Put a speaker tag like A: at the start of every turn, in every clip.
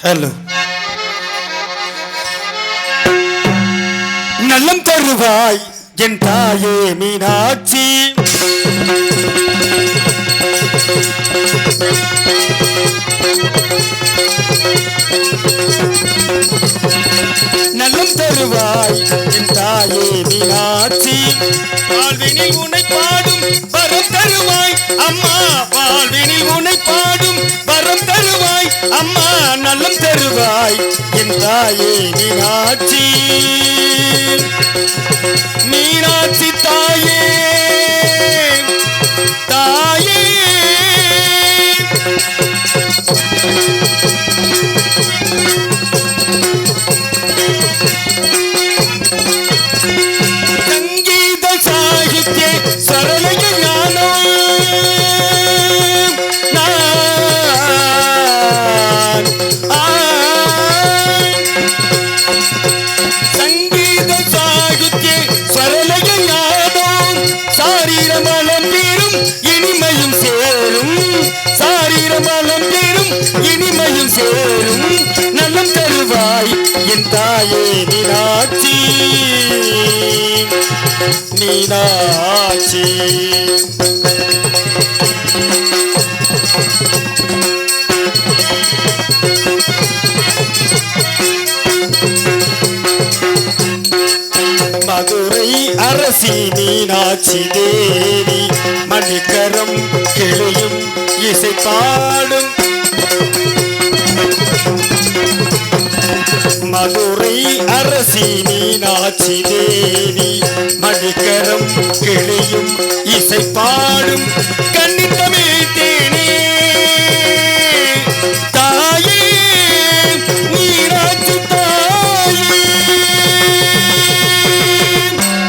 A: Hello. நலம் தருவாய் என் தாயே மீனாட்சி, நலம் தருவாய் என் தாயே மீனாட்சி, வாழ்வினில் உன்னை பாடும் வரம் தருவாய் அம்மா, வாழ்வினில் உன்னை பாடும் வரம் தருவாய் அம்மா, நலம் தருவாய் என் தாயே மீனாட்சி, மீனாட்சி தாயே தாயே. சங்கீத சாகித்ய சரளய ஞானம் சங்கீத சாகித்ய சரளய ஞானம் சாரீரமலம் பெரும் இனிமையும் சேரும், சாரீரமலம் பெரும் இனிமையும் சேரும், நலம் தருவாய் என் தாயே மீனாட்சி, மீனாட்சி. மதுரை அரசி மீனாட்சி தேவி, மணிக்கரம் கிளியும் இசை பாடும், மதுரை அரசி மீனாட்சி தேவி, மணிக்கரம் கிளியும் இசை பாடும், கன்னித்தமிழ் தேனே தாயே மீனாட்சி தாயே,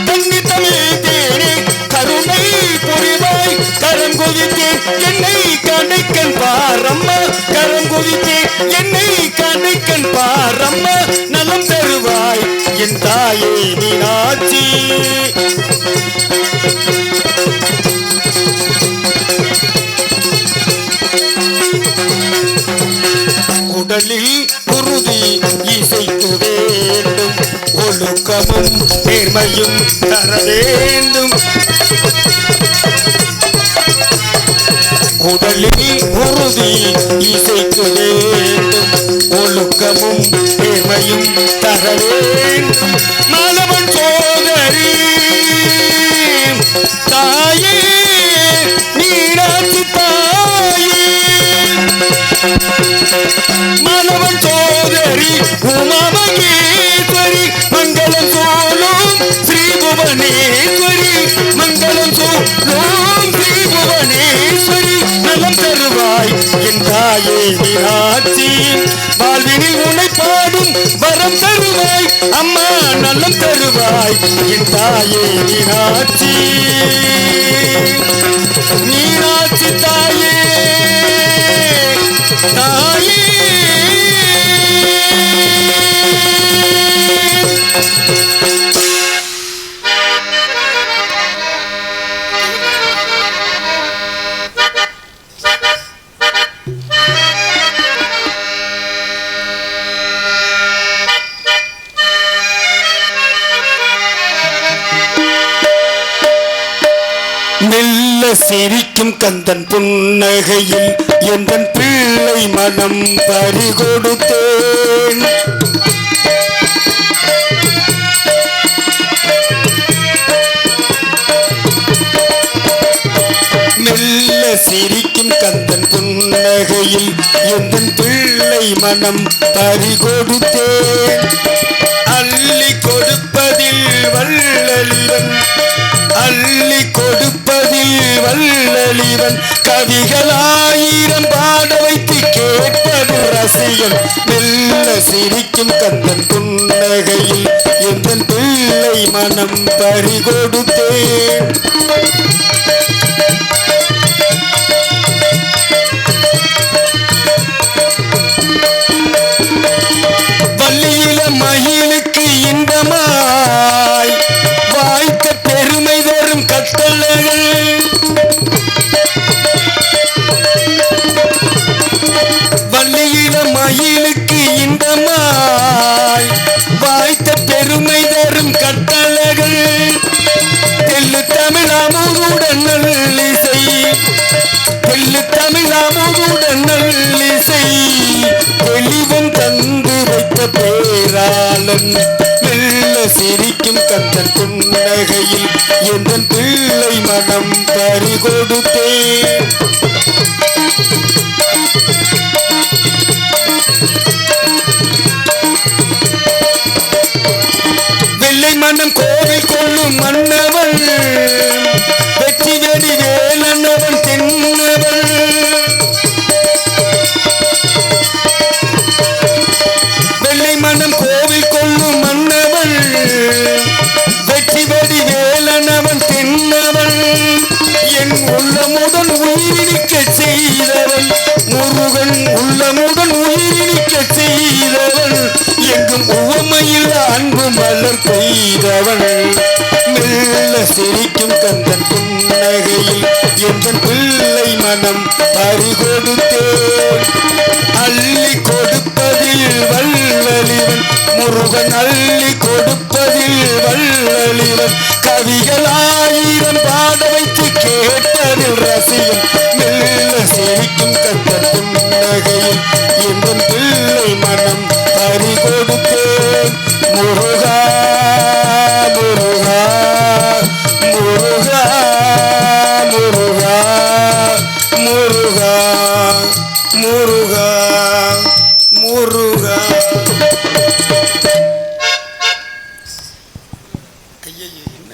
A: கன்னித்தமிழ் தேனே கருணை புரிவாய், கரம் குவித்தே என்னை கண்ணைக்கண் பாரம்மா, கரம் குவித்தே என்னை கண்ணைக்கண் பாரம்மா, நலம் தருவாய் என் தாயே மீனாட்சி. உடலில் உறுதி இசைக்கு வேண்டும், ஒழுக்கமும் நேர்மையும் தர வேண்டும், உடலில் உறுதி இசைக்கு வேண்டும், ஒழுக்கமும் நேர்மையும் தர வேண்டும், மாலவன் சோதரி தாயே மீனாட்சி தாயே, மாலவன் சோதரி உமா மகேஸ்வரி, மங்களம் சோலும் ஸ்ரீ புவனேஸ்வரி, மங்களம் சோலும் ஸ்ரீ புவனேஸ்வரி, நலம் தருவாய் என் தாயே மீனாட்சி, வாழ்வினில் உன்னை பாடும் வரம் தருவாய் அம்மா, நலம் தருவாய் என் தாயே மீனாட்சி, மீனாட்சி தாயே தாயே. மெல்ல சிரிக்கும் கந்தன் புன்னகையில் எந்தன் பிள்ளை மனம் பறிகொடுத்தேன், மெல்ல சிரிக்கும் கந்தன் புன்னகையில் எந்தன் பிள்ளை மனம் பறிகொடுத்தேன், அள்ளி கொடுப்பதில் வள்ளலிவன், அள்ளி கொடுப்பதில் வள்ளலிவன், கவிகளாயிரம் பாட வைத்து கேட்பது ரசிகன், மெல்ல சிரிக்கும் கந்தன் புன்னகையில் எந்தன் பிள்ளை மனம் பறிகொடுத்தேன், வள்ளியில மயிலுக்கு இன்பமாய் வாய்த்த பெருமை தரும் கட்டளைகள், வள்ளியில மயிலுக்கு அமுதுடன் நல்லிசை தெளிவன் தந்து வைத்த பேராளன் மெல்ல சிரிக்கும் கந்தன் புன்னகையில் எந்தன் பிள்ளை மனம் பறிகொடுத்தேன். வெள்ளை மனம் கோவில் கொள்ளும் மன்னவன் வெற்றி வெடி வேலன்னவன் தென்னவன். வெள்ளை மனம் கோவில் கொள்ளும் மன்னவன் வெற்றி வெடி வேலன்னவன் தென்னவன். என் உள்ளமுடன் உயிரினிக்க செய்தவன் முருகன் உள்ளமுடன் உயிரினிக்க செய்தவன். எங்கும் உவமையில் அன்பு மலர் பெய்தவன் மெல்ல சிரிக்கும் கந்தன் புன்னகையில் எந்தன் பிள்ளை மனம் பறிகொடுத்தேன். அள்ளி கொடுப்பதில் வல்லலிவன் முருகன் அள்ளி கொடுப்பதில் வல்லலிவன். கவிகள் 1000 பாட வைத்து கேட்பதில் ரசிகன் மெல்ல சிரிக்கும் கந்தன் புன்னகையில் எந்தன் பிள்ளை மனம் பறிகொடுத்தேன். முருகா முருகா முருகா முருகா முருகா முருகா முருகா. ஐயா என்ன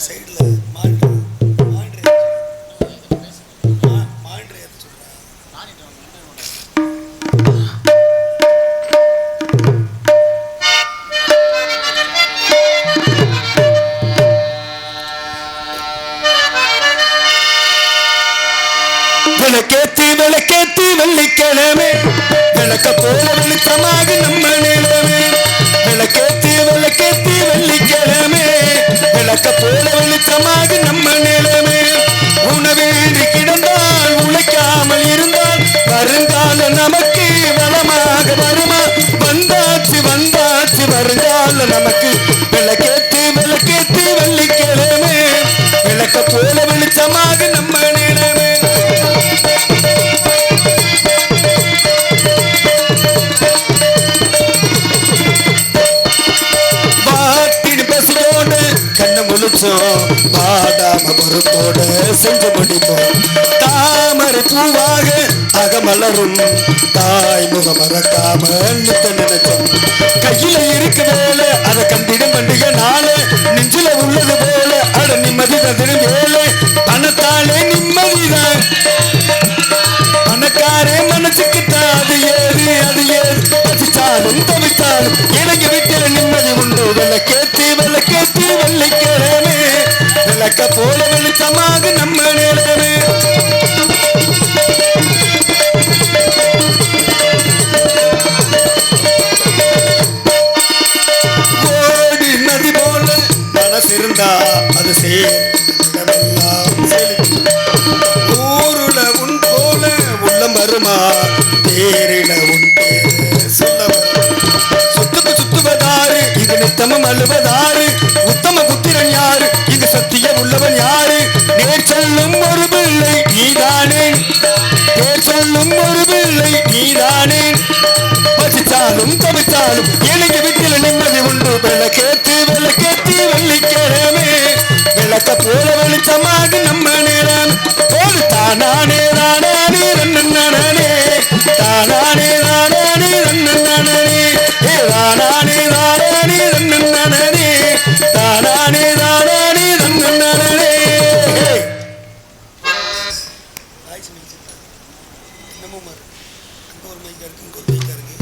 A: சைடுல விளக்கேத்தி விளக்கேத்தி வெள்ளிக்கிழமை விளக்க போல வெளிச்சமாக நம்ம நிலமே. விளக்கேத்தி விளக்கேத்தி வெள்ளிக்கிழமை விளக்க போல வெளிச்சமாக நம்ம நிலமே. உணவேறி கிடந்தால் உழைக்காமல் இருந்தால் வருங்கால நமக்கு வளமாக வருமா. வந்தாச்சு வந்தாச்சு வருங்கால நமக்கு. விளக்கேத்தி விளக்கேத்தி வெள்ளிக்கிழமை விளக்க போல வெளிச்சமாக நம்ம நிலமே. பாடாம பொறுப்போட செஞ்சு முடிப்போம். தாமரை பூவாக அகமலரும் தாய் முகம் மறக்காம நித்த நினைச்சோம். கையில இருக்க போல அதை கண்டிடும் பண்டிகை நாள நெஞ்சில உள்ளது போல அட நிம்மதி தந்திரும் வேலை. பணத்தாலே நிம்மதிதான் பணக்காரே மனசுக்குத்தான் அது ஏது அது ஏது. பசிச்சாலும் தவிச்சாலும் எனக்கு வீட்டில நிம்மதி உண்டு. விளக்கேத்தி விளக்கேத்தி வெள்ளிக்கிழமை விளக்க போல வெளிச்சமாக நம்ம நிலமே. ஓடி நதி போல மனசிருந்தா அது ஊருல உன் போல உள்ளம் வருமா. தேரில உன் பேரு சொல்ல சுத்துக்கு சுத்துவதாரு இது நித்தமும் அழுவதாரு. உத்தம புத்திரன் யாரு இங்கு சத்திய உள்ளவன் யாரு. நேர் சொல்லும் ஒரு பிள்ளை நீதானே நேர் சொல்லும் ஒரு பிள்ளை நீதானே. பசிச்சாலும் தவிச்சாலும் எனக்கு வீட்டில் நிம்மதி உண்டு. விளக்கேத்தி விளக்கேத்தி வெள்ளிக்கிழமை விளக்க போல வெளிச்சமாக நம்ம நேரம். ஒரு தானானே தானானே ரன்னே தானானே தானானே ரன்னே தானானே தானானே ரன்னே தானானே தானானே ரன்னே. என்னமோ ஒரு மைக்கா இருக்கு ஒரு மைக்கா இருக்கு.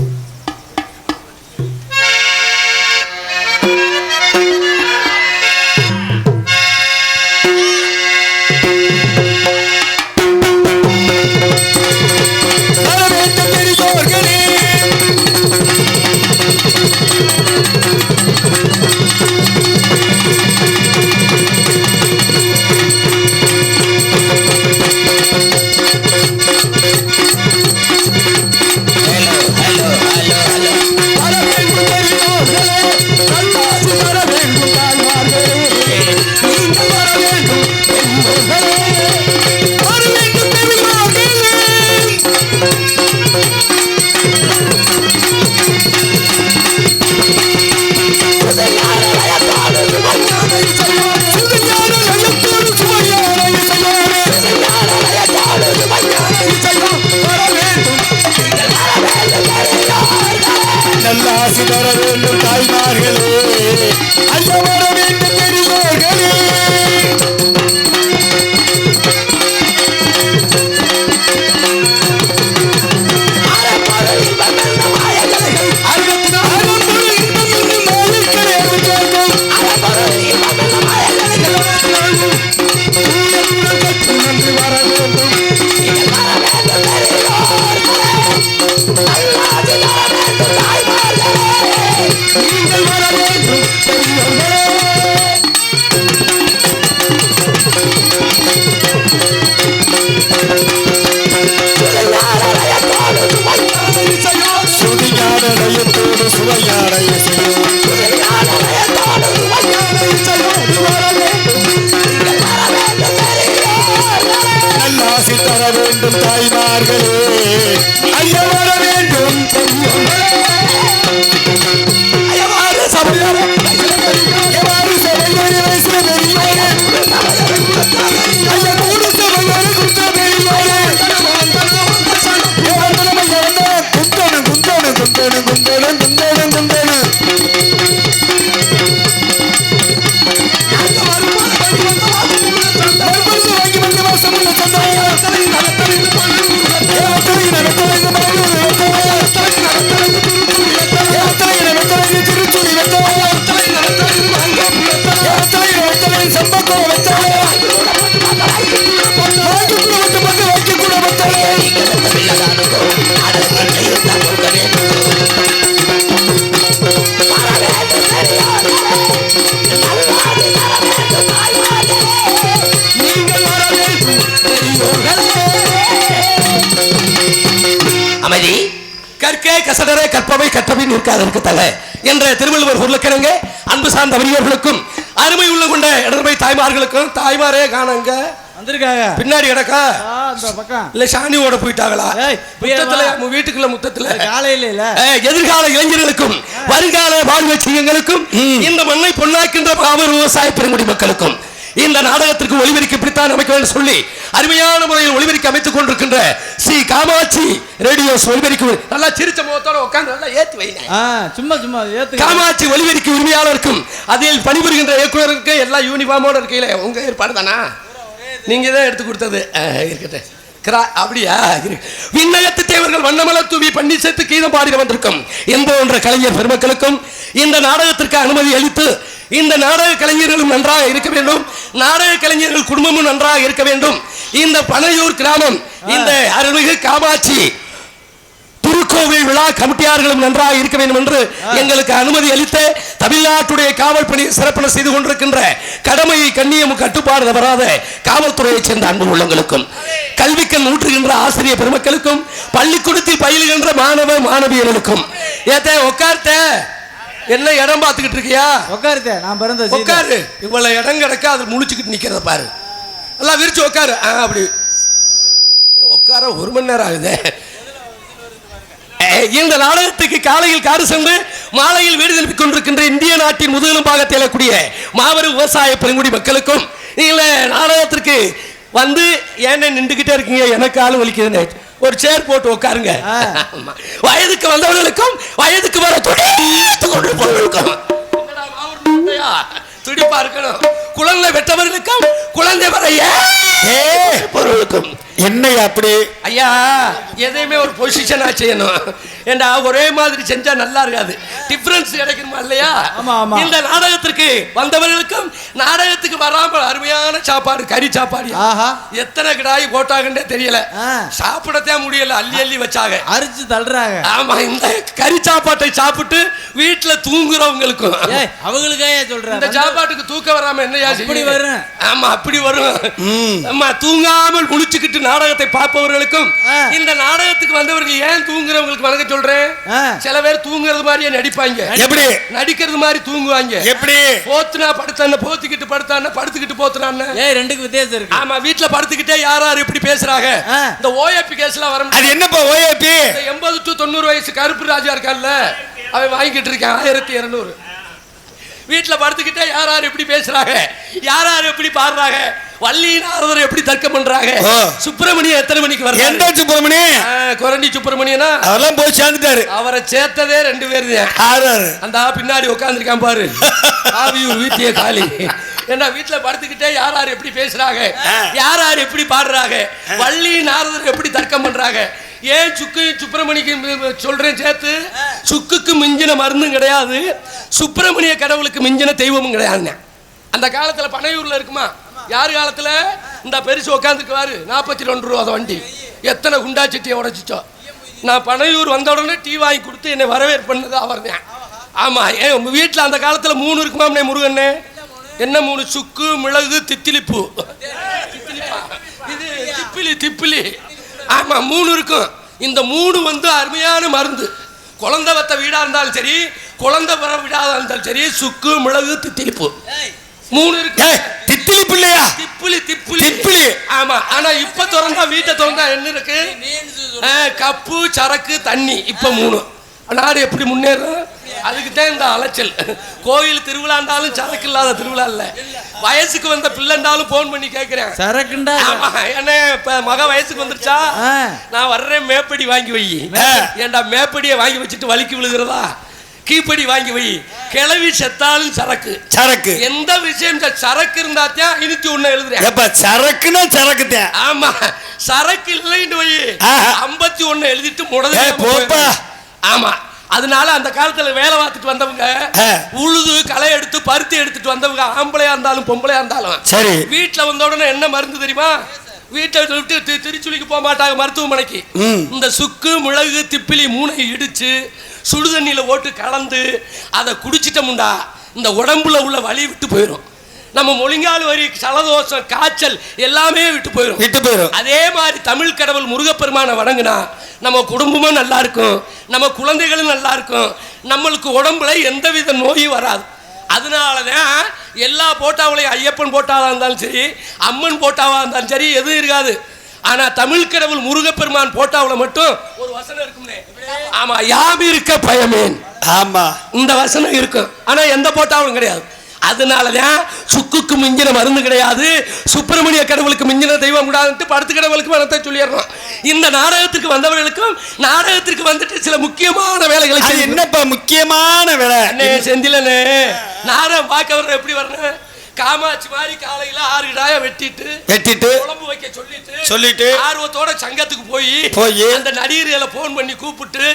A: வேண்டும் தாய்மார்களே, ஐயா வர வேண்டும் சபையோரே, கசடரே கற்பவை கற்றவை நிற்காதற்கு தலை என்ற திருவள்ளுவர் பொருளுக்கிணங்க அன்பு சார்ந்த வறியவர்களுக்கும் அருமை உள்ள கொண்ட இடர்மை தாய்மார்களுக்கும் தாய்மாரே காணங்க வந்திருக்காங்க பின்னாடி கிடக்கா அந்த பக்கம் இல்ல சாணியோட போயிட்டாங்களா முத்தத்துல வீட்டுக்குள்ள முத்தத்துல காலையில இல்ல எதிர்கால இளைஞர்களுக்கும் வருங்கால வாழ்வு செய்யங்களுக்கும் இந்த மண்ணை பொன்னாக்கின்ற பாமர விவசாய பெருங்குடி மக்களுக்கும் இந்த நாடகத்திற்கு ஒளிபெருக்கி பிடித்தான் அமைக்க வேண்டும் சொல்லி அருமையான முறையில் ஒளிபெருக்கி அமைத்துக் கொண்டிருக்கின்ற ஸ்ரீ காமாட்சி ரேடியோஸ் ஒளிபெருக்கி நல்லா சிரிச்ச முகத்தோட உட்கார்ந்து நல்லா ஏத்தி வைங்க சும்மா சும்மா ஏத்து காமாட்சி ஒளிபெருக்கி உரிமையாளருக்கும் அதில் பணிபுரிகின்ற இயக்குநருக்கு எல்லா யூனிஃபார்மோட இருக்கையில உங்க ஏற்பாடு தானா நீங்க தான் எடுத்து கொடுத்தது இருக்கட்டும் அப்படியா விண்ணகத்து தேவர்கள் வண்ணமல தூவி பண்ணி சேர்த்து கீதம் பாடி வந்திருக்கும் என்போன்ற கலைஞர் பெருமக்களுக்கும் இந்த நாடகத்திற்கு அனுமதி அளித்து இந்த நாடக கலைஞர்களும் நன்றாக இருக்க வேண்டும், நாடக கலைஞர்கள் குடும்பமும் நன்றாக இருக்க வேண்டும். இந்த பனையூர் கிராமம் இந்த அருள்மிகு காமாட்சி திருக்கோவில் விழா கமிட்டியார்களும் நன்றாக இருக்க வேண்டும் என்று எங்களுக்கு அனுமதி அளித்த தமிழ்நாட்டுடைய காவல் பணி சிறப்பாக செய்து கொண்டிருக்கின்ற கடமையை கண்ணியம் கட்டுப்பாடு தவறாத காவல்துறையை சேர்ந்த அன்பு உள்ளங்களுக்கும் கல்விக்கண் ஊற்றுகின்ற ஆசிரியர் பெருமக்களுக்கும் பள்ளிக்கூடத்தில் பயிலுகின்ற மாணவ மாணவியர்களுக்கும் ஏத்த உட்கார்த்த என்ன இடம் பார்த்துக்கிட்டு இருக்கியா உட்காருத்த நான் பிறந்த உட்காரு இவ்வளவு இடம் கிடக்க அது முழிச்சுக்கிட்டு நிக்கிறத பாரு எல்லாம் விரிச்சு உட்காரு அப்படி உட்கார 1 மணி நேரம் ஆகுது. இந்த நாடகத்துக்கு காலையில் காரு சென்று மாலையில் வீடு திருப்பிக் கொண்டிருக்கின்ற இந்திய நாட்டின் முதுகெலும் பாகத்தில் எழக்கூடிய மாபெரும் விவசாய பெருங்குடி மக்களுக்கும் இந்த நாடகத்திற்கு வந்து ஏன் நின்றுகிட்டே இருக்கீங்க எனக்கு ஆளு வலிக்குதுன்னு ஒரு சேர் போட்டு உட்காருங்க. வயதுக்கு வந்தவர்களுக்கும் வயதுக்கு வர துடிப்பா இருக்கணும். குழந்தை பெற்றவர்களுக்கும் குழந்தை வரைய பொருளுக்கும் என்ன அப்படி ஐயா எதையுமே ஒரு பொசிஷனா செய்யணும். ஏண்டா ஒரே மாதிரி செஞ்சா நல்லா இருக்காது, டிஃபரன்ஸ் கிடைக்கணுமா இல்லையா? இந்த நாடகத்திற்கு வந்தவர்களுக்கும் நாடகத்துக்கு வராமல் அருமையான சாப்பாடு, கறி சாப்பாடு. எத்தனை கிடாய் போட்டாங்கன்னே தெரியல, சாப்பிடத்தே முடியல, அள்ளி அள்ளி வச்சாங்க, அரிச்சு தள்ளுறாங்க. ஆமா, இந்த கறி சாப்பாட்டை சாப்பிட்டு வீட்டுல தூங்குறவங்களுக்கும் அவங்களுக்கே சொல்றாங்க இந்த சாப்பாட்டுக்கு தூக்க வராம என்னையா அப்படி வரும். ஆமா அப்படி வரும். ஆமா, தூங்காமல் முழிச்சுக்கிட்டு நாடகத்தை பார்ப்பவர்களுக்கும் இந்த நாடகத்துக்கு வந்தவர்கள் ஏன் தூங்குறவங்களுக்கு வணக்கம் சொல்றேன். சில பேர் தூங்குறது மாதிரியே நடிப்பாங்க, எப்படி நடிக்கிறது மாதிரி தூங்குவாங்க, எப்படி போத்துனா படுத்தான போத்திக்கிட்டு படுத்தான படுத்துக்கிட்டு போத்துறான்னு ரெண்டுக்கு வித்தியாசம் இருக்கு. ஆமா, வீட்டுல படுத்துக்கிட்டே யார் யார் இப்படி பேசுறாங்க. இந்த ஓஏபி கேஸ்ல வர அது என்னப்பா ஓஏபி 80 to 90 வயசு கருப்பு ராஜா இருக்கான்ல, அவன் வாங்கிட்டு இருக்கான் 1200. வீட்டுல படுத்துக்கிட்டே யார் யார் எப்படி பேசுறாங்க, யார் யார் எப்படி பாடுறாங்க, வள்ளி நாரதர் எப்படி தர்க்கம் பண்றாங்க, சுப்பிரமணியம் எத்தனை மணிக்கு வர, எந்த சுப்பிரமணியம் கொரண்டி சுப்பிரமணியனா அதெல்லாம் போய் சேர்ந்துட்டாரு. அவரை சேர்த்ததே 2 பேர் தான். அந்த பின்னாடி உட்காந்துருக்கான் பாரு, ஆவியூர் வீட்டிய காலி. ஏன்னா வீட்டுல படுத்துக்கிட்டே யார் யார் எப்படி பேசுறாங்க, யார் யார் எப்படி பாடுறாங்க, வள்ளி நாரதர் எப்படி தர்க்கம் பண்றாங்க. ஏன் சுக்கு சுப்பிரமணிக்கு சொல்றேன் சேர்த்து, சுக்குக்கு மிஞ்சின மருந்தும் கிடையாது, சுப்பிரமணிய கடவுளுக்கு மிஞ்சின தெய்வமும் கிடையாது. அந்த காலத்துல பனையூர்ல இருக்குமா, யார் காலத்துல இந்த பெருசு உட்காந்துக்குவாரு 42 ரூபா வண்டி, எத்தனை குண்டா சட்டியை உடைச்சிச்சோ. நான் பனையூர் வந்த உடனே டீ வாங்கி கொடுத்து என்னை வரவேற்பு பண்ணது அவர் தான். ஆமா, ஏன் உங்க வீட்டுல அந்த காலத்துல 3 இருக்குமாம்னே முருகண்ணே, என்ன 3? சுக்கு, மிளகு, தித்திலிப்பு, இது திப்பிலி திப்பிலி. ஆமா 3 இருக்கும். இந்த 3 அருமையான மருந்து. குழந்தை வத்த வீடா இருந்தாலும் சரி, குழந்தை வர வீடாக இருந்தாலும் சரி, சுக்கு, மிளகு, தித்திலிப்பு 3 இருக்கு. தித்திலிப்பு இல்லையா? திப்பு
B: திப்புளி திப்புளி திப்புளி. ஆமா, ஆனா இப்ப திறந்தா வீட்டை திறந்தா என்ன இருக்கு? கப்பு, சரக்கு, தண்ணி. இப்ப 3. நாடு எப்படி முன்னேறும்? அதுக்கு தான் இந்த அலைச்சல். கோயில் திருவிழாண்டாலும் சரக்கு இல்லாத திருவிழா இல்ல. வயசுக்கு வந்த பிள்ளைண்டாலும் போன் பண்ணி கேட்கிறேன் சரக்குண்டா. ஆமா, என்ன இப்ப மக வயசுக்கு வந்துருச்சா, நான் வர்றேன் மேப்படி வாங்கி வை. ஏன்டா மேப்படியை வாங்கி வச்சுட்டு வலிக்கு விழுகிறதா? கீப்படி வாங்கி வை. கிளவி செத்தாலும் சரக்கு சரக்கு. எந்த விஷயம் சரக்கு இருந்தா தான் இனித்து ஒண்ணு எழுதுறேன். சரக்குன்னா சரக்கு தான். ஆமா, சரக்கு இல்லைன்னு வை 51 எழுதிட்டு முடது போப்பா. ஆமா, அதனால அந்த காலத்துல வேலை பார்த்துட்டு வந்தவங்க உழுது களை எடுத்து பருத்தி எடுத்துட்டு வந்தவங்க ஆம்பளையா இருந்தாலும் பொம்பளையா இருந்தாலும் சரி, வீட்டுல வந்த உடனே என்ன மருந்து தெரியுமா? வீட்டை விட்டு திருச்சுளிக்கு போக மாட்டாங்க மருத்துவமனைக்கு. இந்த சுக்கு, மிளகு, திப்பிலி 3 இடிச்சு சுடுதண்ணியில ஓட்டு கலந்து அதை குடிச்சிட்டோம்டா இந்த உடம்புல உள்ள வலி விட்டு போயிடும். நம்ம முழங்கால் வரி, சலதோஷம், காய்ச்சல் எல்லாமே விட்டு போயிடும். அதே மாதிரி தமிழ் கடவுள் முருகப்பெருமானை வணங்குனா நம்ம குடும்பமும் நல்லா இருக்கும், நம்ம குழந்தைகளும் நல்லா இருக்கும், நம்மளுக்கு உடம்புல எந்தவித நோயும் வராது. அதனாலதான் எல்லா போட்டாவிலையும் ஐயப்பன் போட்டாவா இருந்தாலும் சரி, அம்மன் போட்டாவா இருந்தாலும் சரி, எதுவும் இருக்காது. ஆனா தமிழ் கடவுள் முருகப்பெருமான் போட்டாவுல மட்டும் ஒரு வசனம் இருக்கும்னே. ஆமா, யாம் இருக்க பயமேன். ஆமா, இந்த வசனம் இருக்கும். ஆனா எந்த போட்டாவும் கிடையாது. அதனாலதான் சுக்குக்கு மிஞ்சின மருந்து கிடையாது, சுப்பிரமணிய கடவுளுக்கு மிஞ்சின தெய்வம் கூடாதுன்ட்டு படுத்து கடவுளுக்கு மனத்தை சொல்லிடுறோம். இந்த நாடகத்திற்கு வந்தவர்களுக்கும் நாடகத்திற்கு வந்துட்டு சில முக்கியமான வேலைகளை. என்னப்பா முக்கியமான வேலை? செந்திலனே, நாடகம் பார்க்க வர்ற எப்படி வரணும்? காமாட்சி மாதிரி காலையில 6 கிடாய வெட்டிட்டு குழம்பு வைக்க சொல்லிட்டு ஆர்வத்தோட சங்கத்துக்கு போய் அந்த நடிகர்களை போன் பண்ணி கூப்பிட்டு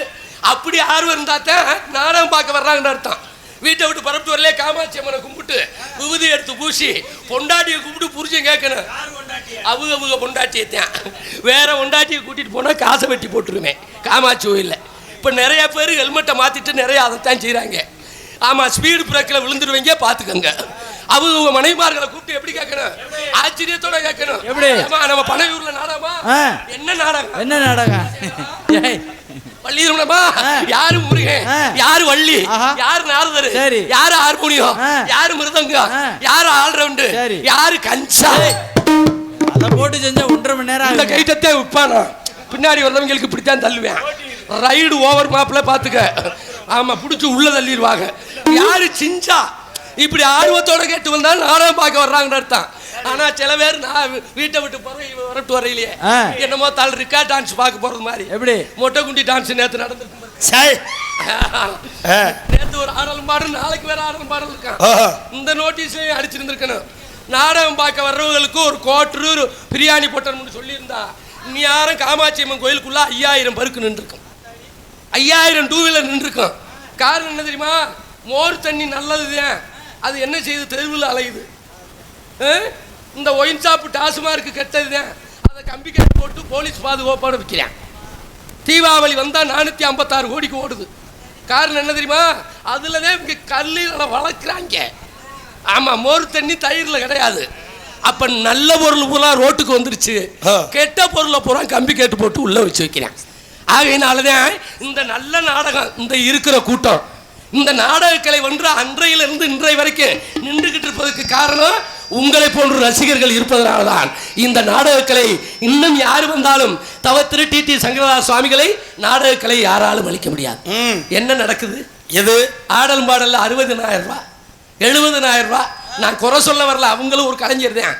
B: அப்படி ஆர்வம் இருந்தா தான் நாடகம் பார்க்க வர்றாங்கன்னு அர்த்தம். வீட்டை விட்டு பரப்பிட்டு வரலே காமாட்சி அம்மனை கும்பிட்டு விபூதி எடுத்து பூசி பொண்டாட்டியை கூப்பிட்டு புரிஞ்சு கேட்கணும். அவங்க பொண்டாட்டியத்தான். வேற பொண்டாட்டியை கூட்டிட்டு போனா காசை வெட்டி போட்டுருவேன் காமாட்சி கோயில்ல. இப்ப நிறைய பேர் ஹெல்மெட்டை மாத்திட்டு நிறைய அதைத்தான் செய்யறாங்க. ஆமா, ஸ்பீடு பிரேக்கில் விழுந்துருவீங்க பாத்துக்கோங்க. அவங்க மனைவிமார்களை கூப்பிட்டு எப்படி கேட்கணும்? ஆச்சரியத்தோட கேட்கணும். எப்படி நம்ம பனையூர்ல நாடகமா? என்ன நாடகம்? பள்ளிமா யாரு முருகன், யாரு வள்ளி, யாரு நாரதர், யாரு ஹார்மோனியம், யாரு மிருதங்கம், யாரு ஆல்ரவுண்டு, யாரு கஞ்சா, அதை போட்டு செஞ்சா 1.5 மணி நேரம். அந்த கைட்டத்தை விற்பானா பின்னாடி வந்தவங்களுக்கு இப்படித்தான் தள்ளுவேன். ரைடு ஓவர் மாப்பிள்ள பாத்துக்க. ஆமா, பிடிச்சி உள்ள தள்ளிடுவாங்க. யாரு சிஞ்சா இப்படி ஆர்வத்தோட கேட்டு வந்தாலும் நாடகம் பார்க்க வர்றாங்கன்னு அர்த்தம். ஆனா சில பேர் நான் வீட்டை விட்டு வரட்டு வரையிலேயே என்னமோ ரிக்கா டான்ஸ் பார்க்க போறது மாதிரி. எப்படி மொட்டை குண்டி டான்ஸ் நேத்து நடந்துருக்கு. நேத்து ஒரு ஆடலும் பாடல், நாளைக்கு வேற ஆடலும் பாடல் இருக்கான். இந்த நோட்டீஸ்லயும் அடிச்சிருந்திருக்கணும். நாடகம் பார்க்க வர்றவங்களுக்கு ஒரு கோட்டரு பிரியாணி போட்டணும்னு சொல்லியிருந்தா நீ யாரும் காமாட்சி அம்மன் கோயிலுக்குள்ள 5000 பருக்கு நின்றுருக்கும், 5000 டூ வீலர் நின்றுருக்கும். காரணம் என்ன தெரியுமா? மோர் தண்ணி நல்லதுதான், அது என்ன செய்யுது? தெருவில் அலையுது. இந்த ஒயின் ஷாப்பு டாஸ்மார்க்கு கெட்டதுதான், அதை கம்பி கட்டி போட்டு போலீஸ் பாதுகாப்போடு விற்கிறேன். தீபாவளி வந்தால் 456 கோடிக்கு ஓடுது. காரணம் என்ன தெரியுமா? அதில் தான் இங்கே கல்லில் வளர்க்குறாங்க. ஆமாம், மோர் தண்ணி தயிரில் கிடையாது. அப்போ நல்ல பொருள் பூரா ரோட்டுக்கு வந்துருச்சு, கெட்ட பொருளை பூரா கம்பி கேட்டு போட்டு உள்ளே வச்சு வைக்கிறேன். ஆகையினாலதான் இந்த நல்ல நாடகம், இந்த இருக்கிற கூட்டம், இந்த நாடகக்கலை ஒன்று அன்றையிலிருந்து இன்றைய வரைக்கும் நின்றுகிட்டு இருப்பதற்கு காரணம் உங்களை போன்ற ரசிகர்கள் இருப்பதனால்தான். இந்த நாடகக்கலை இன்னும் யாரு வந்தாலும் திரு டி சங்கரதாஸ் சுவாமிகளை நாடகக்கலை யாராலும் அளிக்க முடியாது. என்ன நடக்குது? எது ஆடல் பாடல்ல 60,000 ரூபாய் 70,000 ரூபாய். நான் குறை சொல்ல வரல, அவங்களும் ஒரு கலைஞர் தான்.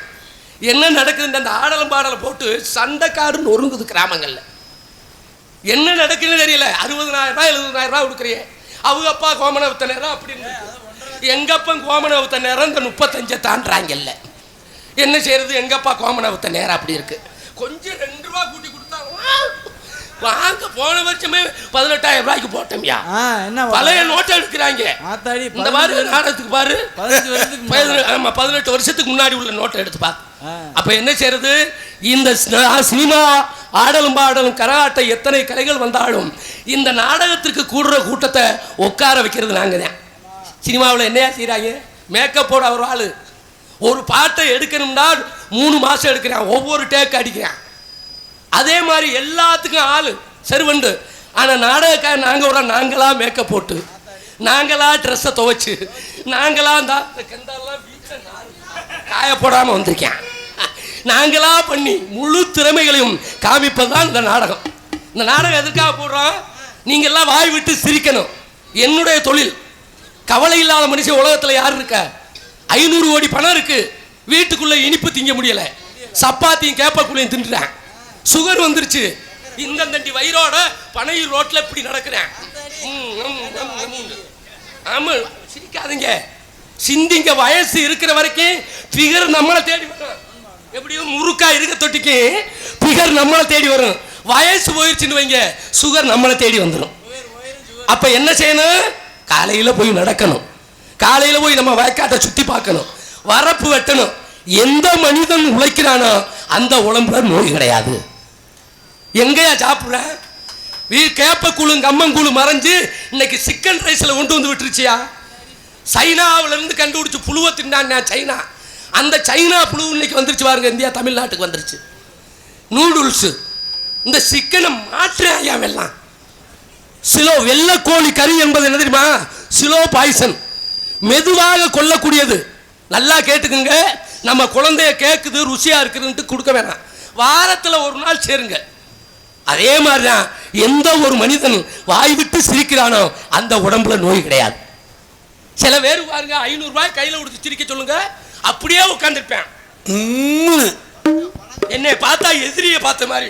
B: என்ன நடக்குது? அந்த ஆடலும் பாடலை போட்டு சண்டைக்காடுன்னு ஒருங்குது கிராமங்கள்ல. என்ன நடக்குதுன்னு தெரியல. 60,000 ரூபாய் 70,000 ரூபாய் கொடுக்குறீங்க. அவங்க அப்பா கோமனை வித்த நேரம் அப்படின்னு, எங்க அப்பன் கோமனை வித்த நேரம் இந்த 35 தாண்டாங்கல்ல. என்ன செய்யறது? எங்க அப்பா கோமனை வித்த நேரம் அப்படி இருக்கு. கொஞ்சம் 2 ரூபா கூட்டி கொடுத்தா வாங்க. போன வருஷமே 18,000 ரூபாய்க்கு போட்டோம்யா. பழைய நோட்டை எடுக்கிறாங்க. இந்த மாதிரி நாடகத்துக்கு பாரு, 18 வருஷத்துக்கு முன்னாடி உள்ள நோட்டை எடுத்து பாரு. அப்ப என்ன செய்யறது? இந்த சினிமா ஆடலும் பாடலும் கரகாட்ட எத்தனை கலைகள் வந்தாலும் இந்த நாடகத்திற்கு கூடுற கூட்டத்தை உட்கார வைக்கிறது நாங்க தான். சினிமாவில் என்னையா செய்யறாங்க? மேக்கப் போட ஒரு ஆளு ஒரு பாட்டை எடுக்கணும்னா 3 மாசம் எடுக்கிறான், ஒவ்வொரு டேக் அடிக்கிறான். அதே மாதிரி எல்லாத்துக்கும் ஆளு செருவண்டு. ஆனா நாடகக்கார நாங்களா மேக்கப் போட்டு, நாங்களா ட்ரெஸ்ஸை துவைச்சு, நாங்களா கெந்தெல்லாம் காய போடாம வந்திருக்கேன். நாங்களா பண்ணி முழு திறமைகளையும் காமிப்பதுதான் இந்த நாடகம். இந்த நாடகம் எதுக்காக போடுறோம்? நீங்க எல்லாம் வாய் விட்டு சிரிக்கணும். என்னுடைய தொழில். கவலை இல்லாத மனுஷன் உலகத்துல யார் இருக்கா? 500 கோடி பணம் இருக்கு, வீட்டுக்குள்ள இனிப்பு திங்க முடியல, சப்பாத்தியும் கேப்பக்குள்ளையும் தின்றுறேன், சுகர் வந்துருச்சு, இந்த தண்டி வயிறோட பனையூர் ரோட்ல இப்படி நடக்கிறேன். ஆமா, சிரிக்காதீங்க, சிந்திங்க. வயசு இருக்கிற வரைக்கும் பிகர் நம்மளை தேடி வரும். எப்படியும் முறுக்கா இருக்க தொட்டிக்கு பிகர் நம்மளை தேடி வரும். வயசு போயிருச்சுன்னு வைங்க, சுகர் நம்மளை தேடி வந்துடும். அப்ப என்ன செய்யணும்? காலையில போய் நடக்கணும், காலையில போய் நம்ம வயக்காட்டை சுத்தி பார்க்கணும், வரப்பு வெட்டணும். எந்த மனிதன் உழைக்கிறானோ அந்த உடம்புல நோய் கிடையாது. எங்கயா சாப்பிடுற? கேப்பக்கூழும் கம்மங்கூழு மறைஞ்சு இன்னைக்கு சிக்கன் ரைஸ்ல கொண்டு வந்து விட்டுருச்சியா? சைனாவில இருந்து கண்டுபிடிச்சு புழுவை தின்னான் சைனா. அந்த சைனா புழு இன்னைக்கு வந்துருச்சு பாருங்க, இந்தியா தமிழ்நாட்டுக்கு வந்துருச்சு. நூடுல்ஸ், இந்த சிக்கனை மாற்றாயா எல்லாம். சிலோ வெள்ளக்கோழி கறி என்பது என்ன தெரியுமா? சிலோ பாய்சன், மெதுவாக கொல்லக்கூடியது. நல்லா கேட்டுக்குங்க. நம்ம குழந்தைய கேட்குது, ருசியா இருக்குதுன்ட்டு கொடுக்க வேணாம். வாரத்தில் ஒரு நாள் சேருங்க. அதே மாதிரிதான் எந்த ஒரு மனிதன் வாய் விட்டு சிரிக்கிறானோ அந்த உடம்புல நோய் கிடையாது. சில பேர் பாருங்க, 500 ரூபாய் கையில கொடுத்து சிரிக்க சொல்லுங்க, அப்படியே உட்காந்துருப்பேன். என்னை பார்த்தா எதிரிய பார்த்த மாதிரி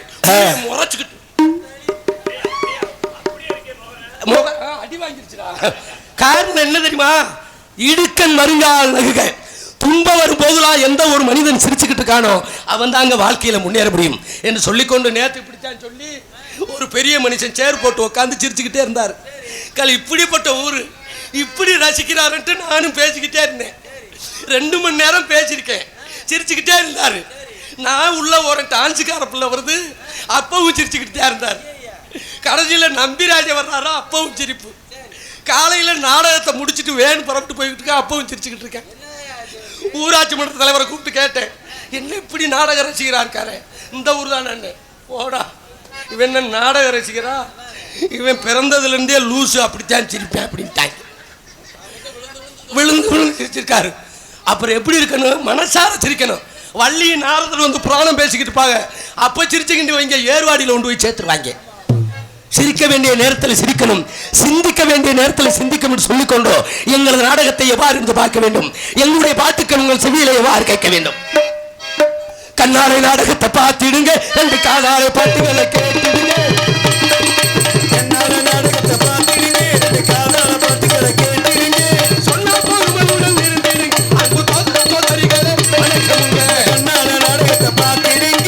B: முறைச்சுக்கிட்டு அடி வாங்கிருச்சுடா. காரணம் என்ன தெரியுமா? இடுக்கன் மருங்கால் நகுக. துன்பம் வரும் போதுலாம் எந்த ஒரு மனிதன் சிரிச்சுக்கிட்டு இருக்கானோ அவன் தாங்க வாழ்க்கையில முன்னேற முடியும் என்று சொல்லிக்கொண்டு நேற்று இப்படித்தான் சொல்லி ஒரு பெரிய மனுஷன் சேர் போட்டு உட்காந்து சிரிச்சுக்கிட்டே இருந்தார். இப்படிப்பட்ட ஊரு இப்படி ரசிக்கிறாருன்ட்டு நானும் பேசிக்கிட்டே இருந்தேன். 2 மணி நேரம் பேசியிருக்கேன். சிரிச்சுக்கிட்டே இருந்தாரு. நான் உள்ள ஒரு டான்ஸுக்கார பிள்ளை வருது, அப்பவும் சிரிச்சுக்கிட்டே இருந்தார். கடைசியில் நம்பிராஜ வர்றாரா, அப்பவும் சிரிப்பு. காலையில நாடகத்தை முடிச்சுட்டு வேன் புறப்பட்டு போய்கிட்டு இருக்கேன், அப்பவும் சிரிச்சுக்கிட்டு இருக்கேன். ஊராட்சி மன்ற தலைவரை கூப்பிட்டு கேட்டேன், என்ன இப்படி நாடக ரசிகரா இருக்காரு? இந்த ஊர் தான். ஓடா, இவன் என்ன நாடக ரசிகரா? இவன் பிறந்ததுல இருந்தே லூசு, அப்படித்தான் சிரிப்பேன் அப்படின்ட்டாங்க. விழுந்து விழுந்து சிரிச்சிருக்காரு. அப்புறம் எப்படி இருக்கணும்? மனசார சிரிக்கணும். வள்ளி நாரதர் வந்து புராணம் பேசிக்கிட்டு இருப்பாங்க, அப்ப சிரிச்சுக்கிட்டு வைங்க, ஏர்வாடியில் கொண்டு போய் சேர்த்துருவாங்க. சிரிக்க வேண்டிய நேரத்தில் சிரிக்கணும், சிந்திக்க வேண்டிய நேரத்தில் சிந்திக்கணும் சொல்லிக்கொண்டோம். எங்களது நாடகத்தை எவ்வாறு இருந்து பார்க்க வேண்டும், எங்களுடைய பாட்டுக்கள் உங்கள் செவியில எவ்வாறு கேட்க வேண்டும். கண்ணாரை நாடகத்தை பார்த்திடுங்க, 2 காலாரை பாட்டுகளை கேட்டிடுங்க. கண்ணாரை நாடகத்தை பார்த்திடுங்க, 2 காலாரை பாட்டுகளை கேட்டிடுங்க. சொன்னா பொறுமையுடன் இருந்திருங்க, அன்பு தோதரிகளை வணக்கமுங்க. கண்ணாரை நாடகத்தை பார்த்திடுங்க.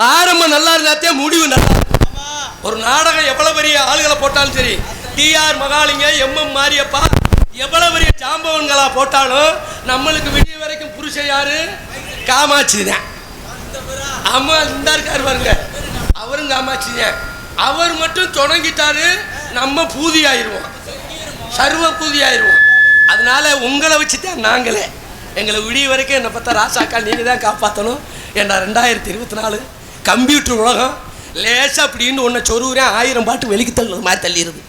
B: ஆரம்பம் நல்லா இருந்தாத்தே முடிவு நல்லா இருக்கும். ஒரு நாடகம் எவ்வளவு பெரிய ஆளுகளை போட்டாலும் சரி, டிஆர் மகாலிங்க, எம்எம் மாரியப்பா எவ்வளவு பெரிய ஜாம்பவன்களா போட்டாலும் நம்மளுக்கு விடிய வரைக்கும் புருஷன் யாரு? காமாட்சி தான். அம்மா இந்த இருக்காரு பாருங்க, அவரும் காமாட்சி தான். அவர் மட்டும் தொடங்கிட்டாரு, நம்ம பூதி ஆயிடுவோம், சர்வ பூதி ஆயிடுவோம். அதனால உங்களை வச்சுதான் நாங்களே எங்களை விடிய வரைக்கும் என்னை பார்த்தா ராசாக்கா நீங்கள் தான் காப்பாற்றணும். ஏன்னா 2024 கம்ப்யூட்டர் உலகம் லேசா அப்படின்னு ஒன்றை சொருகிறேன், 1000 பாட்டு வெளிக்கு தள்ளுறது மாதிரி தள்ளிடுது.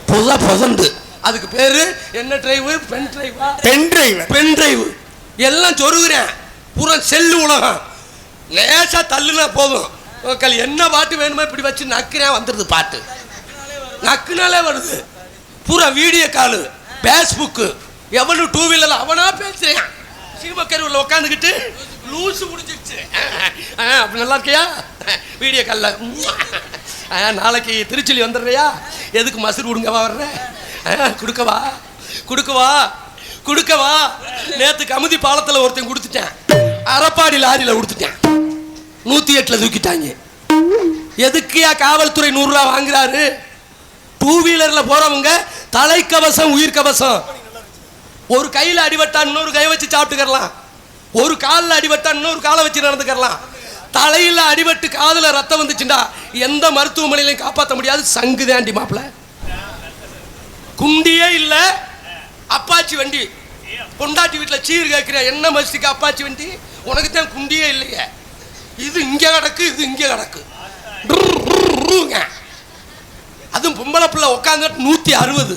B: புதண்டு அதுக்கு பேரு என்ன டிரைவு? பென் டிரைவா? பென் டிரைவு எல்லாம் சொருகிறேன். பூரா செல்லு உலகம். லேசா தள்ளுனா போதும், மக்கள் என்ன பாட்டு வேணுமோ இப்படி வச்சு நக்குறேன், வந்துடுது பாட்டு. நக்குனாலே வருது. பூரா வீடியோ காலு, பேஸ்புக்கு, எவனும் 2 வீலர் அவனா பேசுறேன். சீமக்கருவில் உட்காந்துக்கிட்டு லூசு முடிஞ்சிருச்சு. அப்படி நல்லா இருக்கியா? வீடியோ காலில் நாளைக்கு திருச்செலி வந்துடுறியா? எதுக்கு மசூர் விடுங்கவா வர்ற? கொடுக்கவா. நேற்று கமுதி பாலத்தில் ஒருத்தன் கொடுத்துட்டேன், அரப்பாடி லாரியில் கொடுத்துட்டேன், 108 தூக்கிட்டாங்க. எதுக்குயா காவல்துறை 100 ரூபா வாங்குறாரு? 2 வீலரில் போறவங்க தலைக்கவசம், உயிர் கவசம். ஒரு கையில் அடிபட்டா இன்னொரு கையை வச்சு சாப்பிட்டுக்கலாம், ஒரு காலில் அடிபட்டா இன்னொரு காலை வச்சு நடந்துக்கலாம். தலையில் அடிபட்டு காதில் ரத்தம் வந்துச்சுண்டா எந்த மருத்துவமனையிலையும் காப்பாற்ற முடியாது. சங்குதாண்டி மாப்பிள்ள, குண்டியே இல்லை. அப்பாச்சி வண்டி, பொண்டாட்டி வீட்டில் சீர் கேட்கிற என்ன மசிக்கு அப்பாச்சி வண்டி? உனக்கு தான் குண்டியே இல்லையே. இது இங்கே கிடக்கு, இது இங்கே கிடக்கு. அதுவும் பொம்பளை பிள்ளை உட்காந்து 160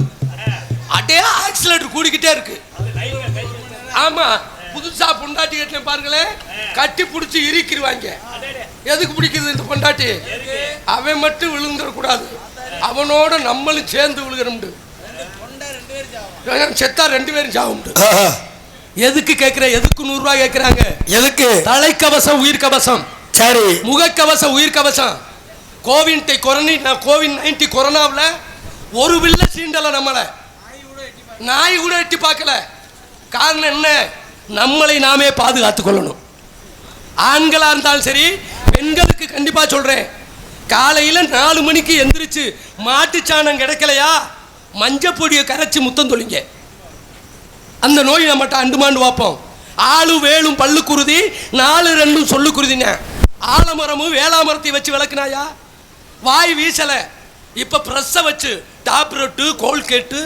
B: அடே ஆக்சிலேட்டர் கூடிக்கிட்டே இருக்கு. ஆமா, புதுசா பொண்டாட்டி கட்டின பாருங்களேன், கட்டி பிடிச்சி இறுக்கிடுவாங்க. எதுக்கு பிடிக்குது இந்த பொண்டாட்டி? அவன் மட்டும் விழுந்துடக்கூடாது, அவனோட நம்மளும் சேர்ந்து விழுகிறோம். செத்தா 2 பேரும் சாவும். எதுக்கு கேட்கிற? எதுக்கு 100 ரூபாய் கேட்கிறாங்க? எதுக்கு? தலைக்கவசம், உயிர் கவசம். சரி, முகக்கவசம், உயிர் கவசம். கோவிட்-19 கொரோனாவில் ஒரு வில்ல சீண்டல, நம்மளை நாய் கூட எட்டி பார்க்கல. காரணம் என்ன? நம்மளை நாமே பாதுகாத்துக் கொள்ளணும். ஆண்களா இருந்தாலும் சரி, பெண்களுக்கு கண்டிப்பா சொல்றேன், காலையில 4 மணிக்கு எந்திரிச்சு மாட்டுச்சாணம் கிடைக்கலையா, மஞ்சப்பொடியை கரைச்சி முத்தம் தொழிங்க. அந்த நோய் நம்மகிட்ட அண்டுமாண்டு பார்ப்போம். ஆளு வேலும் பல்லு குருதி, 4 சொல்லு குருதிங்க. ஆலமரமும் வேளாமரத்தை வச்சு விளக்குனாயா? வாய் வீசல, இப்ப பிரஸ்ஸ வச்சு டாப்ரெட்டு, கோல்கேட்டு,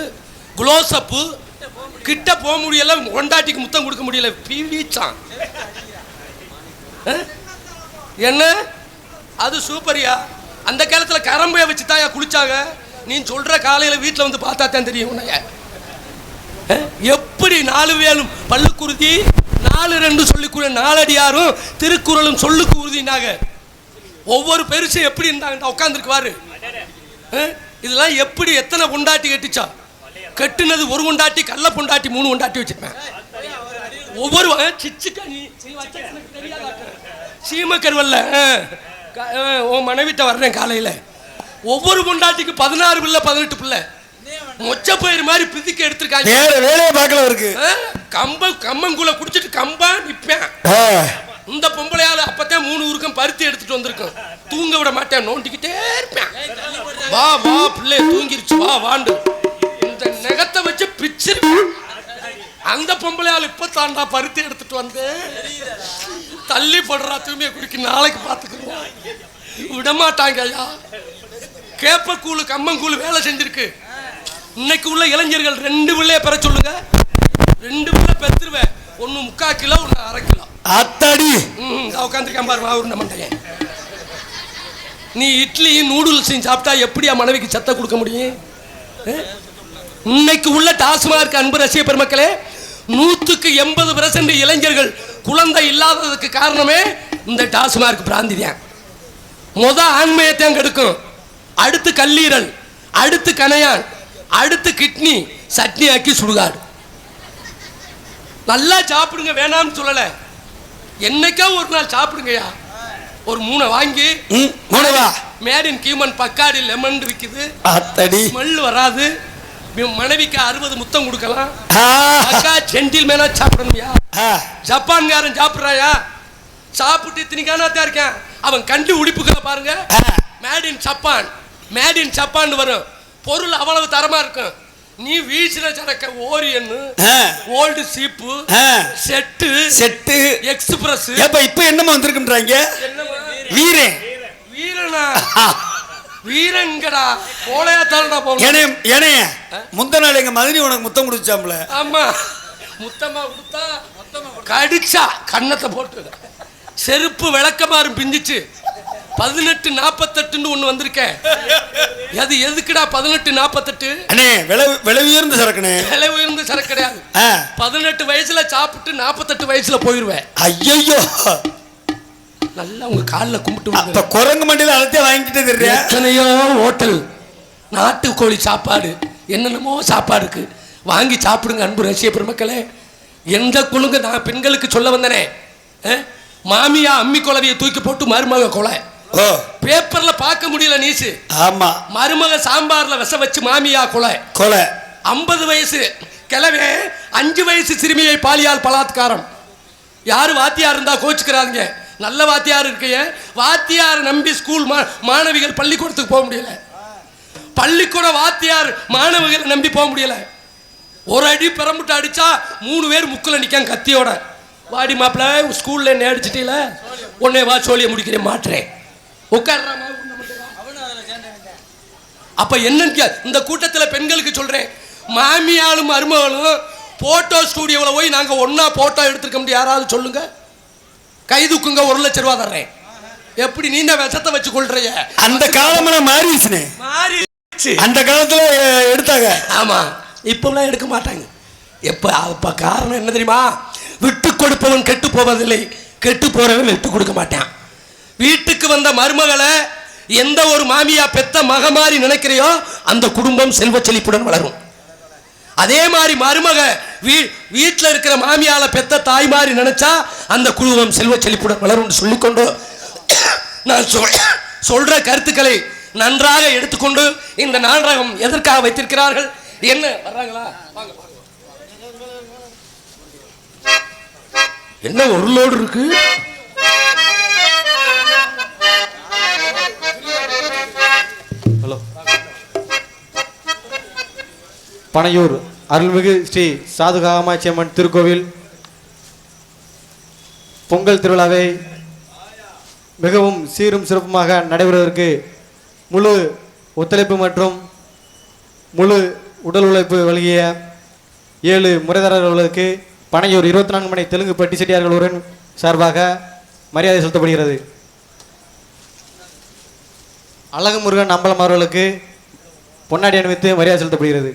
B: குளோசப்பு, கிட்ட போக முடியல, கொண்டாட்டிக்கு முத்தம் கொடுக்க முடியல, பீவிச்சான். என்ன அது சூப்பரியா? அந்த காலத்தில் கரம்பையை வச்சு தான் குளிச்சாங்க. நீ சொல்ற காலையில வீட்டில் வந்து பார்த்தா தான் தெரியும் உன்னைய. எப்படி 4 வேலும் பல்லுக்குருதி, 4 சொல்லிக்குற 4 அடியாரும் திருக்குறளும் சொல்லுக்கு உறுதினாங்க. ஒவ்வொரு பெருசும் எப்படி இருந்தாங்க உட்காந்துருக்குவாரு. இதெல்லாம் எப்படி எத்தனை பொண்டாட்டி கட்டிச்சா? கட்டுனது ஒரு பொண்டாட்டி, கள்ள பொண்டாட்டி 3 பொண்டாட்டி வச்சிருப்பேன். ஒவ்வொரு சீமக்கருவல்ல உன் மனைவிட்ட வர்றேன் காலையில, ஒவ்வொரு பொண்டாட்டிக்கு 16 பிள்ளை 18 பிள்ளை, மொச்ச பயிர் மாதிரி பிதிக்க எடுத்திருக்காங்க.
A: வேலையை பார்க்கல இருக்கு.
B: கம்பங்குள்ள குடிச்சிட்டு கம்பா நிப்பேன். இந்த பொம்பளையால அப்பதான் 3 ஊருக்கும் பருத்தி எடுத்துட்டு வந்திருக்கும். தூங்க விட மாட்டேன், நோண்டிக்கிட்டே இருப்பேன். வா வா பிள்ளை தூங்கிருச்சு, வா வாண்டு இந்த நெகத்தை வச்சு பிச்சிருப்பேன். அந்த பொம்பளையால் இப்ப தாண்டா பருத்தி எடுத்துட்டு வந்து தள்ளி படுறா, தூய்மையை குடிக்க, நாளைக்கு பார்த்துக்குவோம். விடமாட்டாங்க ஐயா. கேப்பக்கூழு கம்மங்கூழு வேலை செஞ்சிருக்கு. இன்னைக்கு உள்ள இளைஞர்கள் 2 பிள்ளைய பெற சொல்லுங்க, 2 பிள்ளை பெற்றுருவேன். 1 3/4 கிலோ, 1 1/2 கிலோ. அத்தாடி உட்காந்துருக்கேன் பாரு உருண்ட மண்டையன். நீ இட்லி நூடுல்ஸையும் சாப்பிட்டா எப்படியா மனைவிக்கு சத்த கொடுக்க முடியும்? இன்னைக்கு உள்ள டாஸ்மார்க் அன்பு ரசிக பெருமக்களே, 100% இளைஞர்கள் குழந்தை இல்லாததுக்கு காரணமே இந்த டாஸ்மார்க் பிராந்தி தான். ஆண்மையத்தான் கெடுக்கும், அடுத்து கல்லீரல், அடுத்து கணையான், அடுத்து கிட்னி, சட்னி ஆக்கி சுடுகாடு. நல்லா சாப்பிடுங்க, வேணாம்னு சொல்லல, என்னைக்கா ஒரு நாள் சாப்பிடுங்கயா. ஒரு 3 வாங்கி மேட் இன் கியூமன் பக்காடி லெமன் விற்குது, ஸ்மெல் வராது. மனைவிக்கு 60 முத்தம் கொடுக்கலாம். ஜென்டில்மேனா சாப்பிடணும்யா. ஜப்பான்காரன் சாப்பிட்றாயா? சாப்பிட்டு திணிக்கானா தான் இருக்கேன். அவன் கண்டு உடிப்புகளை பாருங்க. Made in Japan, made in Japan வரும். பொருள் அவ்வளவு தரமா இருக்கும். நீ வீசுற சரக்க ஓரியன், ஓல்டு சீப்பு, செட்டு எக்ஸ்பிரஸ்.
A: இப்ப என்னமா வந்திருக்குன்றாங்க? வீரன்
B: வீரனா? வீரங்கடா கோலையாத்தாலடா போகணும்.
A: ஏனே முந்த நாள் எங்க மதுரை உனக்கு முத்தம் கொடுத்தாம்ல.
B: ஆமா, முத்தமா கொடுத்தா கடிச்சா கண்ணத்தை போட்டு செருப்பு விளக்கமாறு பிஞ்சிச்சு. 1848 ஒண்ணு வந்திருக்கேன். அது எதுக்குடா 1848?
A: அண்ணே விலை உயர்ந்த சரக்குனே.
B: விலை உயர்ந்த சரக்கு கிடையாது. 18 வயசுல சாப்பிட்டு 48 வயசுல போயிருவேன்.
A: ஐயோ,
B: நல்லா உங்க காலில் கும்பிட்டு
A: அப்ப குரங்கு மண்டியில அழைத்தே வாங்கிட்டு தெரியா?
B: எத்தனையோ ஹோட்டல் நாட்டுக்கோழி சாப்பாடு என்னென்னமோ சாப்பாடு இருக்கு, வாங்கி சாப்பிடுங்க அன்பு ரசிக பெருமக்களே. எந்த குழுங்க நான் பெண்களுக்கு சொல்ல வந்தனே, மாமியா அம்மி குழவியை தூக்கி போட்டு மருமக கொலை. பேப்பர்ல பார்க்க முடியல நியூஸ். ஆமா, மருமக சாம்பார்ல விஷ வச்சு மாமியா கொலை. 50 வயசு கிழவே 5 வயசு சிறுமியை பாலியல் பலாத்காரம். யாரு வாத்தியார் இருந்தா கோச்சுக்கிறாங்க. நல்ல வாத்தியார் இருக்கைய வாத்தியார் நம்பி ஸ்கூல் மாணவிகள் பள்ளிக்கூடத்துக்கு போக முடியல. பள்ளிக்கூட வாத்தியார் மாணவிகள் நம்பி போக முடியல. ஒரு அடி பெரம்புட்டு அடிச்சா 3 பேர் முக்குல நிக்காங்க கத்தியோட. வாடி மாப்பிள்ள ஸ்கூல்ல என்ன அடிச்சிட்டீல, உன்னை வா சோழிய முடிக்கிறேன் மாட்டுறேன் உட்கார்றாமா. அப்ப என்னன்னு இந்த கூட்டத்தில் பெண்களுக்கு சொல்றேன், மாமியாலும் மருமகளும் போட்டோ ஸ்டூடியோவில் போய் நாங்க ஒன்னா போட்டோ எடுத்துக்க முடியும். யாராவது சொல்லுங்க, கை தூக்குங்க, 1 லட்சம் ரூபா தர்றேன். எப்படி நீ இந்த விஷத்தை வச்சு கொள்றைய?
A: அந்த காலமெல்லாம் மாறிடுச்சு. அந்த காலத்துல எடுத்தாங்க. ஆமா,
B: இப்பெல்லாம் எடுக்க மாட்டாங்க. அப்ப காரணம் என்ன தெரியுமா? விட்டு கொடுப்பவன் கெட்டு போவதில்லை, கெட்டு போறவன் விட்டு கொடுக்க மாட்டான். வீட்டுக்கு வந்த மருமகளை எந்த ஒரு மாமியா பெத்த மக மாதிரி நினைக்கிறையோ அந்த குடும்பம் செல்வ செழிப்புடன் வளரும். அதே மாதிரி மருமக வீட்டில் இருக்கிற மாமியால பெத்த தாய் மாதிரி நினைச்சா அந்த குடும்பம் செல்வ செழிப்புடன் வளரும் சொல்லிக்கொண்டு நான் சொல்ற கருத்துக்களை நன்றாக எடுத்துக்கொண்டு இந்த நாடகம் எதற்காக வைத்திருக்கிறார்கள் என்ன வர்றாங்களா? என்ன ஒரு லோடு இருக்கு?
C: ஹலோ, பனையூர் அருள்மிகு ஸ்ரீ சாது காமாட்சி அம்மன் திருக்கோவில் பொங்கல் திருவிழாவை மிகவும் சீரும் சிறப்புமாக நடைபெறுவதற்கு முழு ஒத்துழைப்பு மற்றும் முழு உடல் உழைப்பு வழங்கிய 7 முறைதாரர்களுக்கு பனையூர் 24 மணி தெலுங்கு பட்டி செட்டியார்களுடன் சார்பாக மரியாதை செலுத்தப்படுகிறது. அழகு முருகன் அம்பலம் அவர்களுக்கு பொன்னாடி அணிவித்து மரியாதை செலுத்தப்படுகிறது.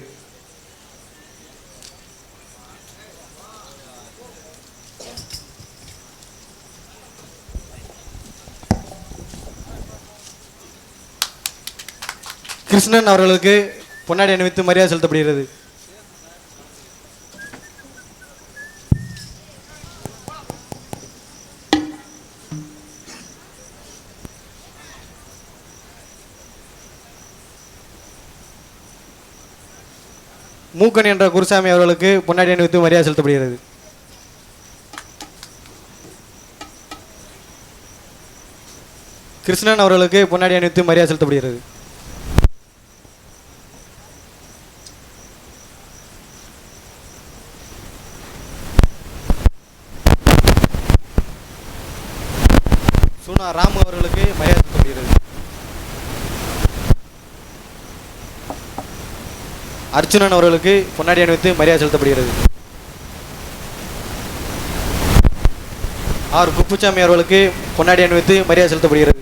C: கிருஷ்ணன் அவர்களுக்கு பொன்னாடி அணிவித்து மரியாதை செலுத்தப்படுகிறது. மூக்கன் என்ற குருசாமி அவர்களுக்கு பொன்னாடி அணிவித்து மரியாதை செலுத்தப்படுகிறது. கிருஷ்ணன் அவர்களுக்கு பொன்னாடி அணிவித்து மரியாதை செலுத்தப்படுகிறது. சுனா ராமு அவர்களுக்கு மரியாதை செலுத்தப்படுகிறது. அர்ச்சுனன் அவர்களுக்கு பொன்னாடி அணிவித்து மரியாதை செலுத்தப்படுகிறது. ஆர் குப்புசாமி அவர்களுக்கு பொன்னாடி அணிவித்து மரியாதை செலுத்தப்படுகிறது.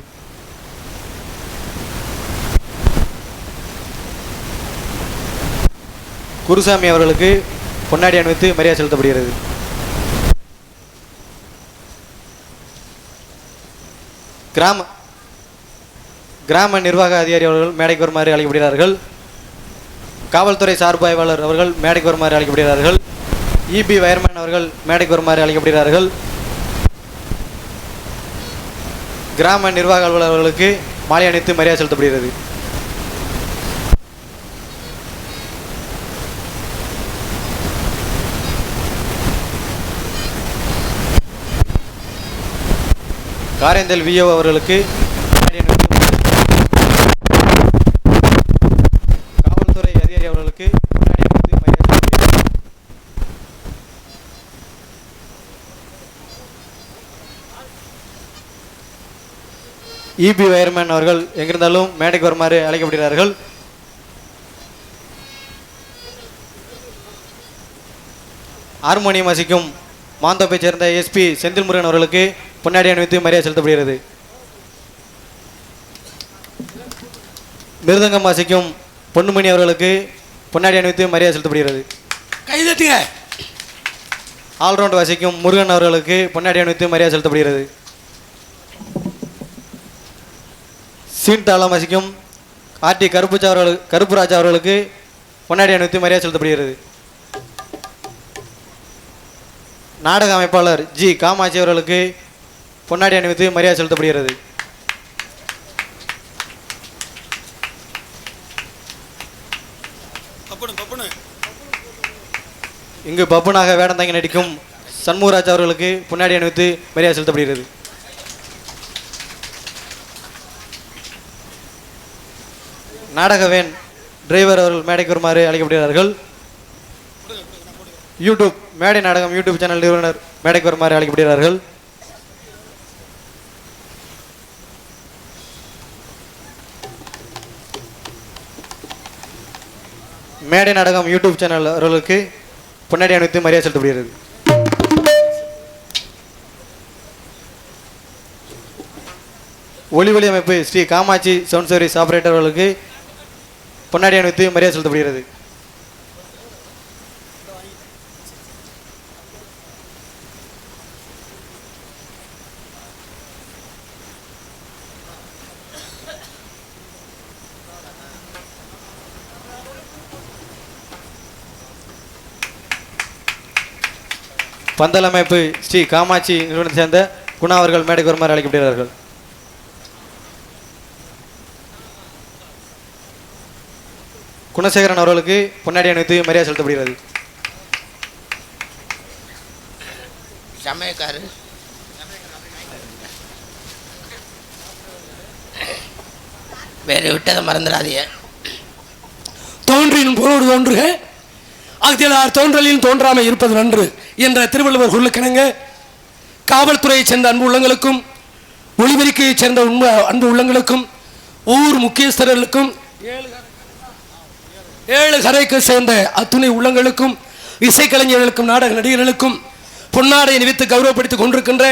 C: குருசாமி அவர்களுக்கு பொன்னாடி அணிவித்து மரியாதை செலுத்தப்படுகிறது. கிராம நிர்வாக அதிகாரி அவர்கள் மேடைக்கு வருமாறு அழைக்கப்படுகிறார்கள். காவல்துறை சார்பு ஆய்வாளர் அவர்கள் மேடைக்கு வருமாறு அழைக்கப்படுகிறார்கள். இபி வயர்மேன் அவர்கள் மேடைக்கு வருமாறு அழைக்கப்படுகிறார்கள். கிராம நிர்வாக அலுவலர் அவர்களுக்கு மாலை அணிவித்து மரியாதை செலுத்தப்படுகிறது. காரேந்தல் விஓ அவர்களுக்கு காவல்துறை அதிகாரி அவர்களுக்கு இபி வயர்மேன் அவர்கள் எங்கிருந்தாலும் மேடைக்கு வருமாறு அழைக்கப்படுகிறார்கள். ஹார்மோனியம் வாசிக்கும் மாந்தோப்பை சேர்ந்த எஸ்பி செந்தில் முருகன் அவர்களுக்கு பொன்னாடி அணிவித்து மரியாதை செலுத்தப்படுகிறது. மிருதங்கம் வாசிக்கும் பொன்னுமணி அவர்களுக்கு பொன்னாடி அணிவித்து மரியாதை செலுத்தப்படுகிறது.
B: கைதட்டுங்க.
C: ஆல்ரவுண்ட் வாசிக்கும் முருகன் அவர்களுக்கு பொன்னாடி அணிவித்து மரியாதை செலுத்தப்படுகிறது. சீன் தாளம் வாசிக்கும் ஆர்டி கருப்புராஜா அவர்களுக்கு பொன்னாடி அணிவித்து மரியாதை செலுத்தப்படுகிறது. நாடக அமைப்பாளர் ஜி காமாட்சி அவர்களுக்கு பொன்னாடி அணிவித்து மரியாதை செலுத்தப்படுகிறது. இங்கு பப்புனாக வேடம் தாங்கி நடிக்கும் சண்முகராஜ் அவர்களுக்கு பொன்னாடி அணிவித்து மரியாதை செலுத்தப்படுகிறது. நாடகவேன் டிரைவர் அவர்கள் மேடைக்கு வருமாறு அழைக்கப்படுகிறார்கள். யூடியூப் மேடை நாடகம் யூடியூப் சேனல் நிறுவனர் மேடைக்கு வருமாறு அழைக்கப்படுகிறார்கள். மேடை நாடகம் யூடியூப் சேனல் அவர்களுக்கு பொன்னாடி அணிவித்து மரியாதை செலுத்தப்படுகிறது. ஒளி அமைப்பு Sri Kamakshi sound service operator அவர்களுக்கு பொன்னாடி அணிவித்து மரியாதை செலுத்தப்படுகிறது. பந்தல் அமைப்பு ஸ்ரீ காமாட்சி நிறுவனத்தை சேர்ந்த குணா அவர்கள் மேடைக்கு வருமாறு அழைக்கப்படுகிறார்கள். குணசேகரன் அவர்களுக்கு பொன்னாடி அணிவித்து மரியாதை செலுத்தப்படுகிறது.
D: சமயக்காரு வேற விட்டதை மறந்துடாதீங்க.
B: தோன்றினும் பொருளோடு தோன்றுக அகத்தியலார் தோன்றலின் தோன்றாமல் இருப்பது நன்று என்ற திருவள்ளுவர் சொல்லுக்கிணங்க காவல்துறையைச் சேர்ந்த அன்பு உள்ளங்களுக்கும் ஒளிபெருக்கையைச் சேர்ந்த அன்பு உள்ளங்களுக்கும் ஊர் முக்கியஸ்தர்களுக்கும் ஏழு கரைக்கு சேர்ந்த அத்துணை உள்ளங்களுக்கும் இசைக்கலைஞர்களுக்கும் நாடக நடிகர்களுக்கும் பொன்னாடை அணிவித்து கௌரவப்படுத்திக் கொண்டிருக்கின்ற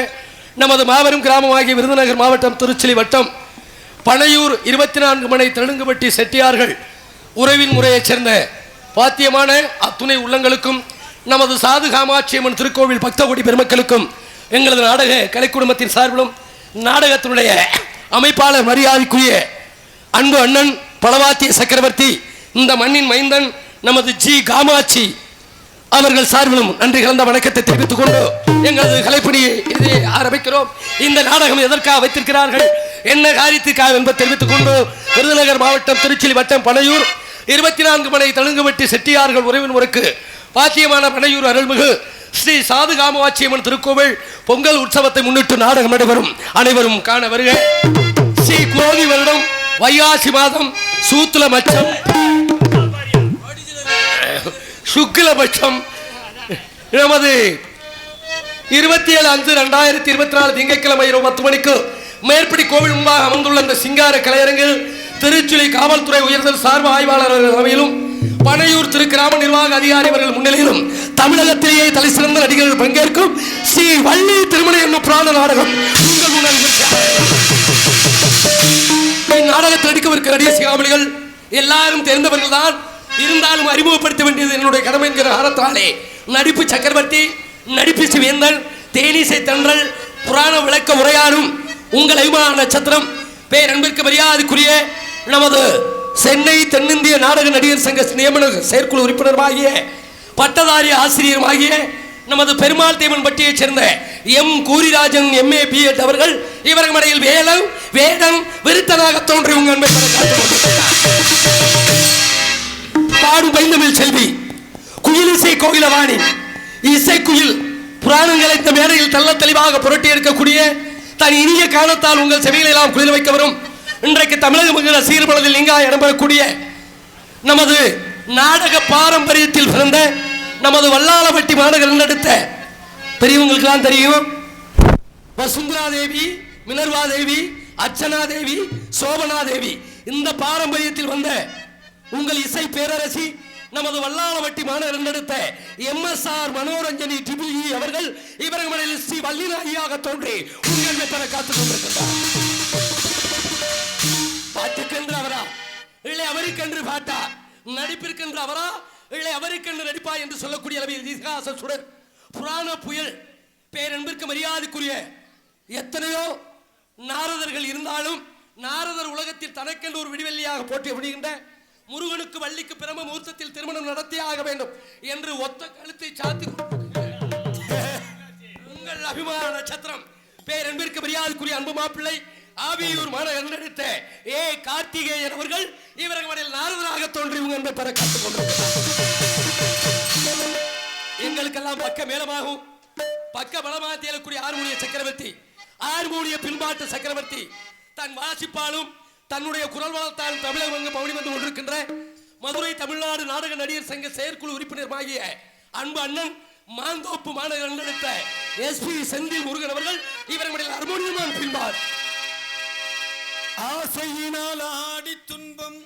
B: நமது மாபெரும் கிராமமாகிய விருதுநகர் மாவட்டம் திருச்சிலி வட்டம் பனையூர் 24 மனை தெலுங்குபட்டி செட்டியார்கள் உறவின் முறையைச் சேர்ந்த பாத்தியமான அத்துணை உள்ளங்களுக்கும் நமது சாது காமாட்சியம்மன் திருக்கோவில் பக்தகோடி பெருமக்களுக்கும் எங்களது நாடக கலை குடும்பத்தின் சார்பிலும் நாடகத்தினுடைய அமைப்பாளர் மரியாதைக்குரிய அன்பு அண்ணன் பலவாத்திய சக்கரவர்த்தி இந்த மண்ணின் மைந்தன் நமது ஜி காமாட்சி அவர்கள் சார்பிலும் நன்றி கலந்த வணக்கத்தை தெரிவித்துக் கொண்டு எங்களது கலைப்பணியை இதை ஆரம்பிக்கிறோம். இந்த நாடகம் எதற்காக வைத்திருக்கிறார்கள் என்ன காரியத்திற்காக என்பதை தெரிவித்துக் கொண்டு விருதுநகர் மாவட்டம் திருச்சிலி வட்டம் பனையூர் 24 மனை தெலுங்குபட்டி செட்டியார்கள் உறவின் முறைக்கு பாத்தியமான பனையூர் அருள்மிகு ஸ்ரீ சாது காமாட்சியம்மன் திருக்கோவில் பொங்கல் உற்சவத்தை முன்னிட்டு நாடகம் நடைபெறும். அனைவரும் காண வருக. ஸ்ரீ குரோதி வருடம் வைகாசி மாதம் சூத்துலபட்சம் சுக்லபட்சம் நமது 27/5/2024 திங்கட்கிழமை இரவு 10 மணிக்கு மேற்படி கோவில் முன்பாக அமர்ந்துள்ள இந்த சிங்கார கலையரங்கில் திருச்சுழி காவல்துறை உயர்தல் சார்பு ஆய்வாளர் தலைமையிலும் பனையூர் திரு கிராம நிர்வாக அதிகாரி அவர்கள் முன்னிலையிலும் தமிழகத்திலேயே தலை சிறந்த நடிகர்கள் பங்கேற்கும் ஸ்ரீ வள்ளி திருமண என்னும் பிராண நாடகம் நாடகத்தில் நடிக்கவிருக்கிற நடிகை சிகாமணிகள் எல்லாரும் தெரிந்தவர்கள் தான். இருந்தாலும் அறிமுகப்படுத்த வேண்டியது என்னுடைய கடமை என்கிற ஆரத்தாலே நடிப்பு சக்கரவர்த்தி, நடிப்பு சிவேந்தன், தேனிசை தென்றல், புராண விளக்க உரையாடும் உங்கள் அபிமான நட்சத்திரம் பேரன்பிற்கு மரியாதைக்குரிய நமது சென்னை தென்னிந்திய நாடக நடிகர் சங்க நியமன செயற்குழு உறுப்பினருமாகிய பட்டதாரி ஆசிரியருமாகிய நமது பெருமாள் தேவன் பட்டியைச் சேர்ந்த எம் கூரிராஜன் MA BEd அவர்கள் இவர்கள் மடையில் வேடம் விருத்தனாக தோன்றி உங்கள் அன்பை பாடும் பைந்தமிழ் செல்வி குயிலிசை கோகிலவாணி இசைக்குயில் புராணங்களை இந்த மேடையில் தெல்ல தெளிவாக புரட்டி இருக்கக்கூடிய தன் இனிய காலத்தால் உங்கள் செவிகளை எல்லாம் குளிர வைக்க வரும் இன்றைக்கு தமிழக மக்கள் சீர்பலத்தில் நீங்கா இடம்பெறக்கூடிய நமது நாடக பாரம்பரியத்தில் பிறந்த நமது வல்லாளப்பட்டி மாநகர் நடத்த பெரியவங்களுக்கு எல்லாம் தெரியும். வசுந்தரா தேவி, மினர்வா தேவி, அர்ச்சனா தேவி, சோபனா தேவி, இந்த பாரம்பரியத்தில் வந்த உங்கள் இசை பேரரசி நமது வல்லாளவட்டி மாநகர் நடத்த MSR மனோரஞ்சனி டிபிஇ அவர்கள் இவர்களில் ஸ்ரீ வள்ளிநாயியாக தோன்றி உங்கள் பெற காத்துக் கொண்டிருக்கிறார். பாட்டுக்கென்று அவரா இல்லை அவருக்கென்று பாட்டா, நடிப்பிற்கென்று அவரா இல்லை அவருக்கென்று நடிப்பா என்று சொல்லக்கூடிய அளவில் இதிகாச சுடர் புராண புயல் பேரன்பிற்கு மரியாதைக்குரிய எத்தனையோ நாரதர்கள் இருந்தாலும் நாரதர் உலகத்தில் தனக்கென்று ஒரு விடிவெள்ளியாக போட்டி விடுகின்ற முருகனுக்கு வள்ளிக்கு பிரம முகூர்த்தத்தில் திருமணம் நடத்தியாக வேண்டும் என்று ஒத்த கழுத்தை சாத்தி உங்கள் அபிமான நட்சத்திரம் பேரன்பிற்கு மரியாதைக்குரிய அன்பு மாப்பிள்ளை ஆவியூர் மாநகர் நடித்த கார்த்திகேயன் அவர்கள் இவர்கள் நாரதராக தோன்றி உங்க என்பதை பெற கற்றுக் கொண்டிருக்கிறார். எங்களுக்கெல்லாம் பக்க மேலமாகும் பக்க பலமாக தேலக்கூடிய ஆறுமூலிய சக்கரவர்த்தி, ஆறுமூலிய பின்பாட்டு சக்கரவர்த்தி தன் வாசிப்பாலும் தன்னுடைய குரல் வளத்தால் தமிழக பவனி வந்து கொண்டிருக்கின்ற மதுரை தமிழ்நாடு நாடக நடிகர் சங்க செயற்குழு உறுப்பினராகிய அன்பு அண்ணன் மாந்தோப்பு மாநகர் நடித்த SP செந்தில் முருகன் அவர்கள் இவர்களுடைய ஹார்மோனியமான பின்பார்.
A: ஆசையினால் ஆடி துன்பம்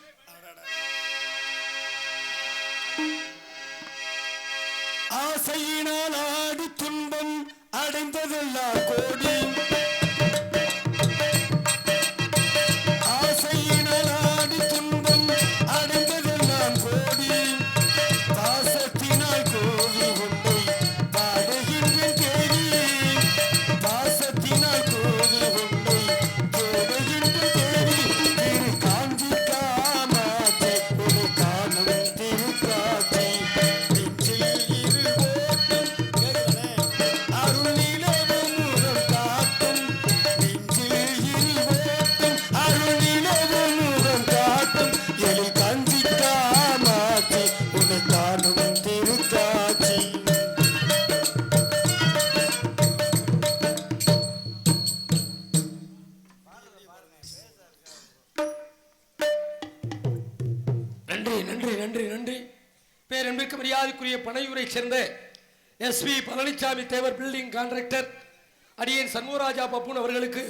A: ஆசையினால் ஆடி துன்பம் அடைந்ததெல்லாம் கோடி ஆசையினால் ஆடி துன்பம் அடைந்ததெல்லாம் கோடி பாசத்தினால் கோவி உன்னை பாடுகின்ற தேடி பாசத்தினால் கோவி உன்னை தேடுகின்ற தேடி திரு காஞ்சி காமாட்சி ஒரு காணும் திரு காட்சி
B: பேரன்பிற்கு மரியாதைக்குரிய பனையூரை சேர்ந்த SP பழனிசாமி தேவர் பில்டிங் கான்ட்ராக்டர் அடியேன் சண்முகராஜா பப்புன் அவர்களுக்கு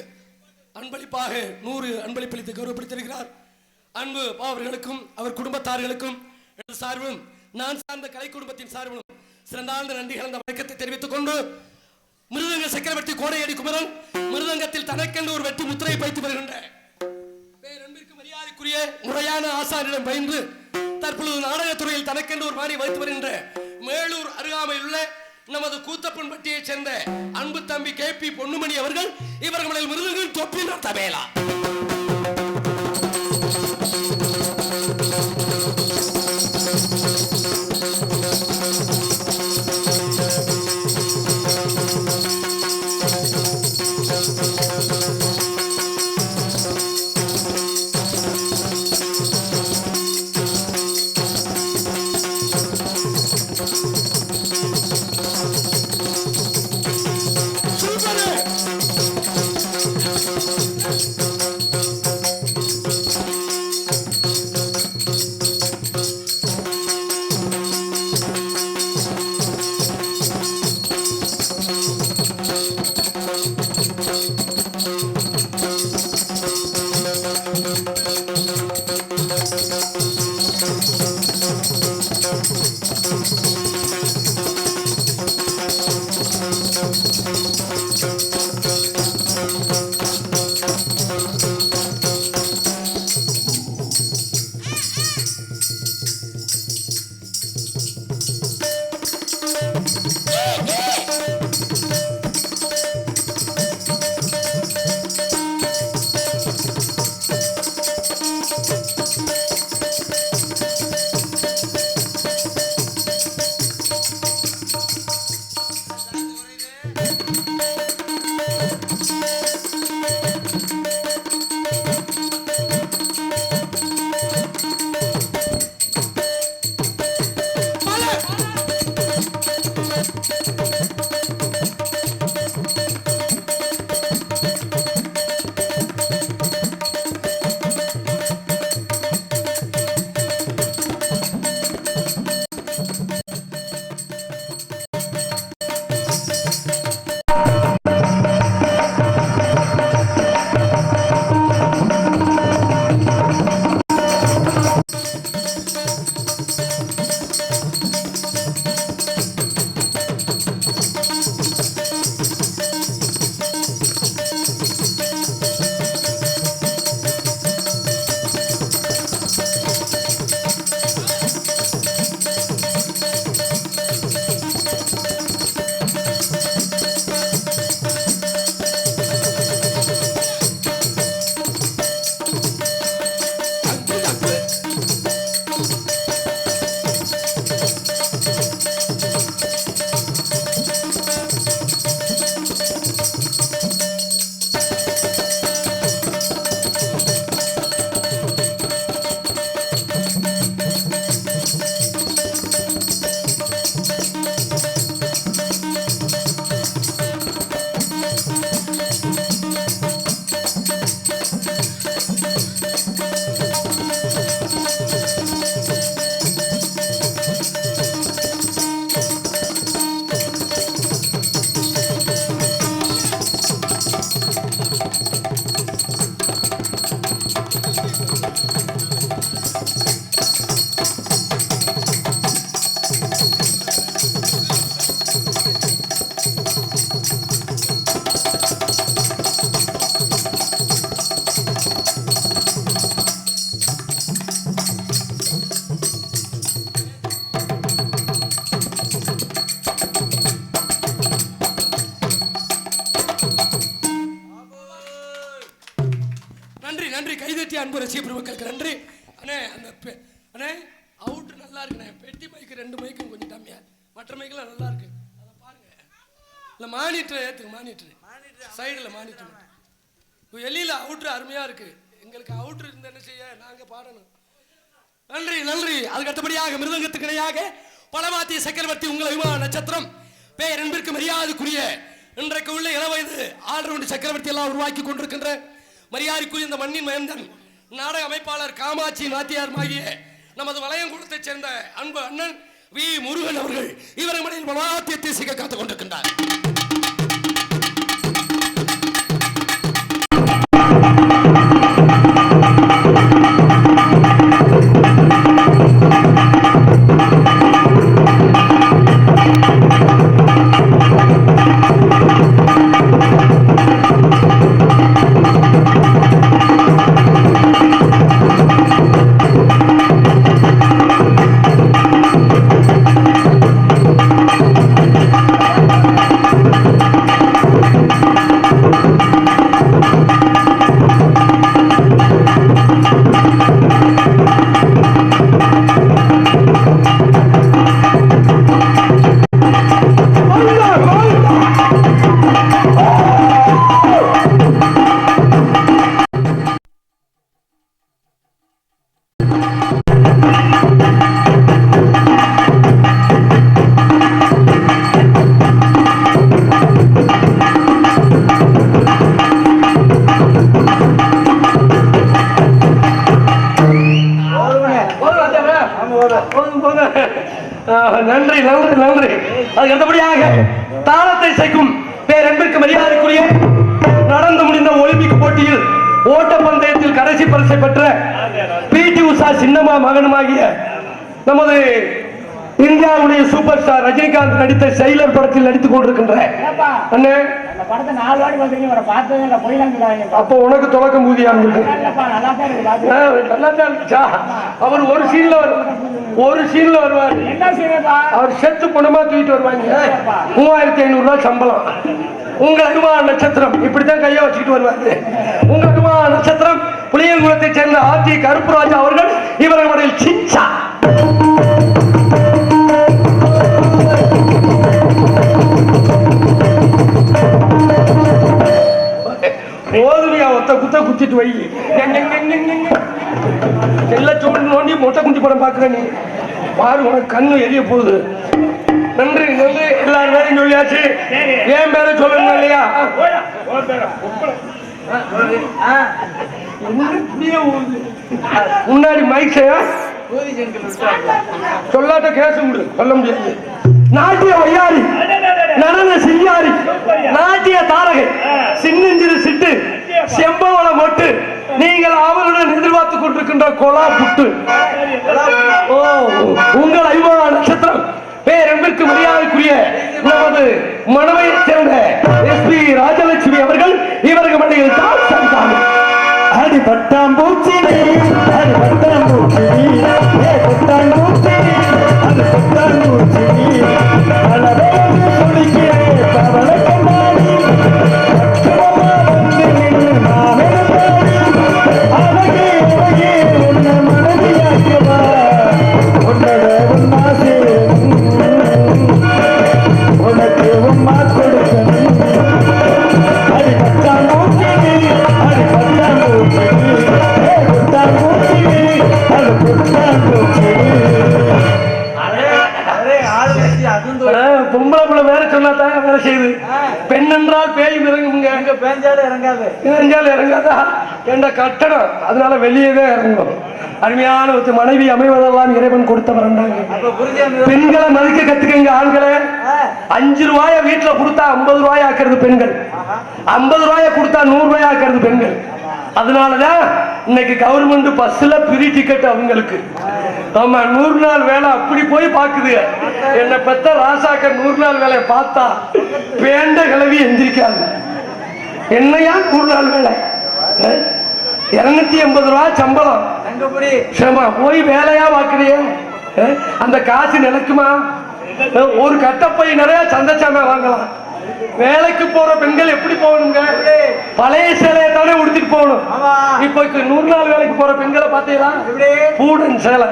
B: அன்பளிப்பாக 100 அன்பளிப்பளித்து கௌரவப்படுத்தியிருக்கிறார். அன்பு அவர்களுக்கும் அவர் குடும்பத்தார்களுக்கும் சார்பிலும் நான் சார்ந்த கலை குடும்பத்தின் சார்பிலும் சிறந்தாழ்ந்த நன்றி கலந்த வணக்கத்தை தெரிவித்துக் கொண்டு மிருதங்க சக்கரவர்த்தி கோடையடி குமரன் மிருதங்கத்தில் தனக்கென்று ஒரு வெற்றி முத்திரை வைத்து வருகின்ற பேரன்பிற்கு மரியாதைக்குரிய முறையான ஆசாரிடம் பயின்று தற்பொழுது நாடகத்துறையில் தனக்கென்று ஒரு மாறி வைத்து வருகின்ற மேலூர் அருகாமையில் உள்ள நமது கூத்தப்பன்பட்டியைச் சேர்ந்த அன்பு தம்பி KP பொன்னுமணி அவர்கள் இவர்களில் மிருதங்கள் தொப்பின தபேலா அன்பு ரசிக பெருமக்களுக்கு நன்றி. அண்ணே அந்த அண்ணே அவுட்ரு நல்லா இருக்குண்ணே. பெட்டி மைக்கு 2 மைக்கும் கொஞ்சம் கம்மியா, மற்ற மைக்கெல்லாம் நல்லா இருக்கு. அதை பாருங்க. இல்லை மானிட்டர் ஏற்றுங்க, மானிட்டர் சைடில் மானிட்டர். வெளியில் அவுட்ரு அருமையாக இருக்கு. எங்களுக்கு அவுட்ரு இருந்து என்ன செய்ய, நாங்கள் பாடணும். நன்றி நன்றி. அதுக்கு அடுத்தபடியாக மிருதங்கத்துக்கு இணையாக பலமாத்திய சக்கரவர்த்தி உங்கள் அபிமான நட்சத்திரம் பேர் என்பதற்கு மரியாதைக்குரிய இன்றைக்கு உள்ள இளவயது ஆல்ரவுண்ட் சக்கரவர்த்தி எல்லாம் உருவாக்கி கொண்டிருக்கின்ற மரியாதைக்குரிய இந்த மண்ணின் மயந்தன் நாடக அமைப்பாளர் காமாட்சி நாத்தியார் ஆகிய நமது வளையங்குளத்தை சேர்ந்த அன்பு அண்ணன் வி முருகன் அவர்கள் இவர்கள் மனையில் பலமாத்தியத்தை சிக்க காத்துக் கொண்டிருக்கின்றார். நன்றி நன்றி நன்றி. அதுக்கு அடுத்தபடியாக தாளத்தை இசைக்கும் பேரன்பிற்கு மரியாதைக்குரிய நடந்து முடிந்த ஒலிம்பிக் போட்டியில் ஓட்டப்பந்தயத்தில் கடைசி பரிசை பெற்ற பிடி உஷா சின்னம்மா மகனுமாகிய நமது இந்தியாவுடைய சூப்பர் ஸ்டார் ரஜினிகாந்த் நடித்த செயலர் படத்தில் நடித்துக் கொண்டிருக்கின்ற அண்ணே
E: படத்தை 4 வாட்டி பார்த்தீங்க, வர பார்த்ததே இல்லை, போயிடலாம்.
B: அப்போ உனக்கு தொடக்கம் ஊதியா இருந்தது? நல்லா தான் இருந்துச்சா? அவர் ஒரு சீன்ல வருவார்.
E: என்ன செய்யப்பா?
B: அவர் செத்து பணமா தூக்கிட்டு வருவாங்க. 3500 ரூபாய் சம்பளம். உங்க அபிமான நட்சத்திரம் இப்படித்தான் கையை வச்சுக்கிட்டு வருவாரு. உங்க அபிமான நட்சத்திரம் புளியங்குளத்தை சேர்ந்த ஆர்டி கருப்புராஜா அவர்கள் இவர்களுடைய சிச்சா ஓதுமையா ஒத்த குத்த குத்திட்டு வை. எல்லாம் சோண்டு நோண்டி மொட்டை குண்டி படம் பாக்குற நீ பாரு, உனக்கு கண்ணு எரிய போகுது. நன்றி நன்றி. எல்லாரும் பேரையும் சொல்லியாச்சு. ஏன் பேரை சொல்லணும் இல்லையா? முன்னாடி மைக் சொல்லாட்ட கேச முடியும், சொல்ல முடியாது. நாட்டிய வையாரி, நடன சிங்காரி, நாட்டிய தாரகை, சின்னஞ்சிறு சிட்டு, செம்பவள மொட்டு, நீங்கள் அவருடன் எதிர்பார்த்துக் கொண்டிருக்கின்ற கொலா புட்டு. ஓ, உங்கள் அபிமான நட்சத்திரம் பேரன்பிற்கு மரியாதைக்குரிய நமது மனவையைச் சேர்ந்த எஸ்பி ராஜலட்சுமி அவர்கள் இவர்கள் மண்டையில் தான் சரித்தாங்க.
A: அடி பட்டாம்பூச்சி அது பட்டாம்பூச்சி பட்டாம்பூச்சி அது பட்டாம்பூச்சி அளவே சொல்லிக்கிறேன் பவளை கண்ணாடி அழகே அழகே உன்னை மனதியாக்கவா உன்னோட உன்னாசே உனக்கு உம்மா கொடுக்கணும். அடி பட்டாம்பூச்சி அடி பட்டாம்பூச்சி
B: பொம்பளை பிள்ளை வேற சொன்னாதான் வேலை செய்யுது. பெண் என்றால் பேய் இறங்குங்க,
E: பேஞ்சாலும் இறங்காது,
B: இறங்காலும் இறங்காதா என்ற கட்டணம். அதனால வெளியே தான் இறங்கும். அருமையான ஒரு மனைவி அமைவதெல்லாம் இறைவன் கொடுத்தவர். பெண்களை மதிக்க கத்துக்கங்க ஆண்களை. 5 ரூபாய வீட்டுல கொடுத்தா 50 ரூபாய் ஆக்குறது பெண்கள், 50 ரூபாய கொடுத்தா 100 ரூபாய் ஆக்குறது பெண்கள். அதனாலதான் இன்னைக்கு கவர்மெண்ட் பஸ்ல ஃப்ரீ டிக்கெட் அவங்களுக்கு. ஆமா, 100 நாள் வேலை அப்படி போய் பாக்குது. என்னை பெத்த ராசாக்க 100 நாள் வேலையை பார்த்தா பேண்ட கிளவி எந்திரிக்காது. என்னையா 100 நாள் வேலை? 280 ரூபாய் சம்பளம் போய் வேலையா பாக்குறிய? அந்த காசு நிலைக்குமா? ஒரு கட்டப்பை நிறைய சந்தைச்சாம வாங்கலாம். வேலைக்கு போற பெண்கள் எப்படி போகணுங்க? பழைய சேலையை தானே உடுத்திட்டு போகணும். இப்போ 100 நாள் வேலைக்கு போற பெண்களை பார்த்தீங்களா? பூடன் சேலை,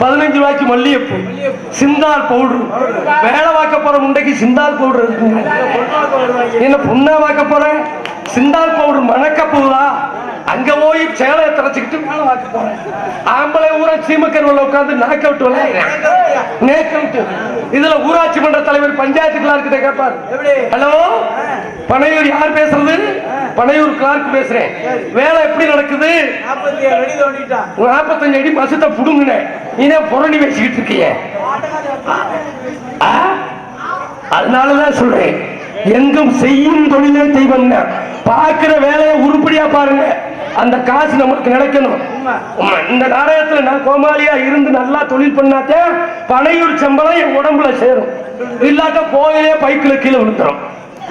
B: 15 ரூபாய்க்கு மல்லிகைப்பூ, சிந்தால் பவுடர். வேலை பார்க்க போற முண்டைக்கு சிந்தால் பவுடர் இருக்குங்க. என்ன பொண்ணா பார்க்க போறேன்? சிந்தால் பவுடர் மணக்க போகுதா? அங்க போய் சேலையை திறச்சுக்கிட்டு வேலை பார்க்க போறேன். ஆம்பளை ஊரா சீமக்கருவில் உட்காந்து நாக்க விட்டு நேக்க விட்டு. இதுல ஊராட்சி மன்ற தலைவர் பஞ்சாயத்து கிளார்க் கேட்பார். ஹலோ, பனையூர் யார் பேசுறது? பனையூர் கிளார்க் பேசுறேன். வேலை எப்படி நடக்குது? 45 அடி மசத்தை புடுங்கினேன். நீனே புரணி பேசிக்கிட்டு இருக்கீங்க. அதனாலதான் சொல்றேன், எங்கும் செய்யும் தொழிலே தெய்வம். பார்க்கிற வேலையை உருப்படியா பாருங்க. அந்த காசு நமக்கு கிடைக்கணும். இந்த நாடகத்துல நான் கோமாளியா இருந்து நல்லா தொழில் பண்ணாத்தே பனையூர் சம்பளம் என் உடம்புல சேரும். இல்லாட்ட போயிலே பைக்குல கீழே விழுந்துரும்.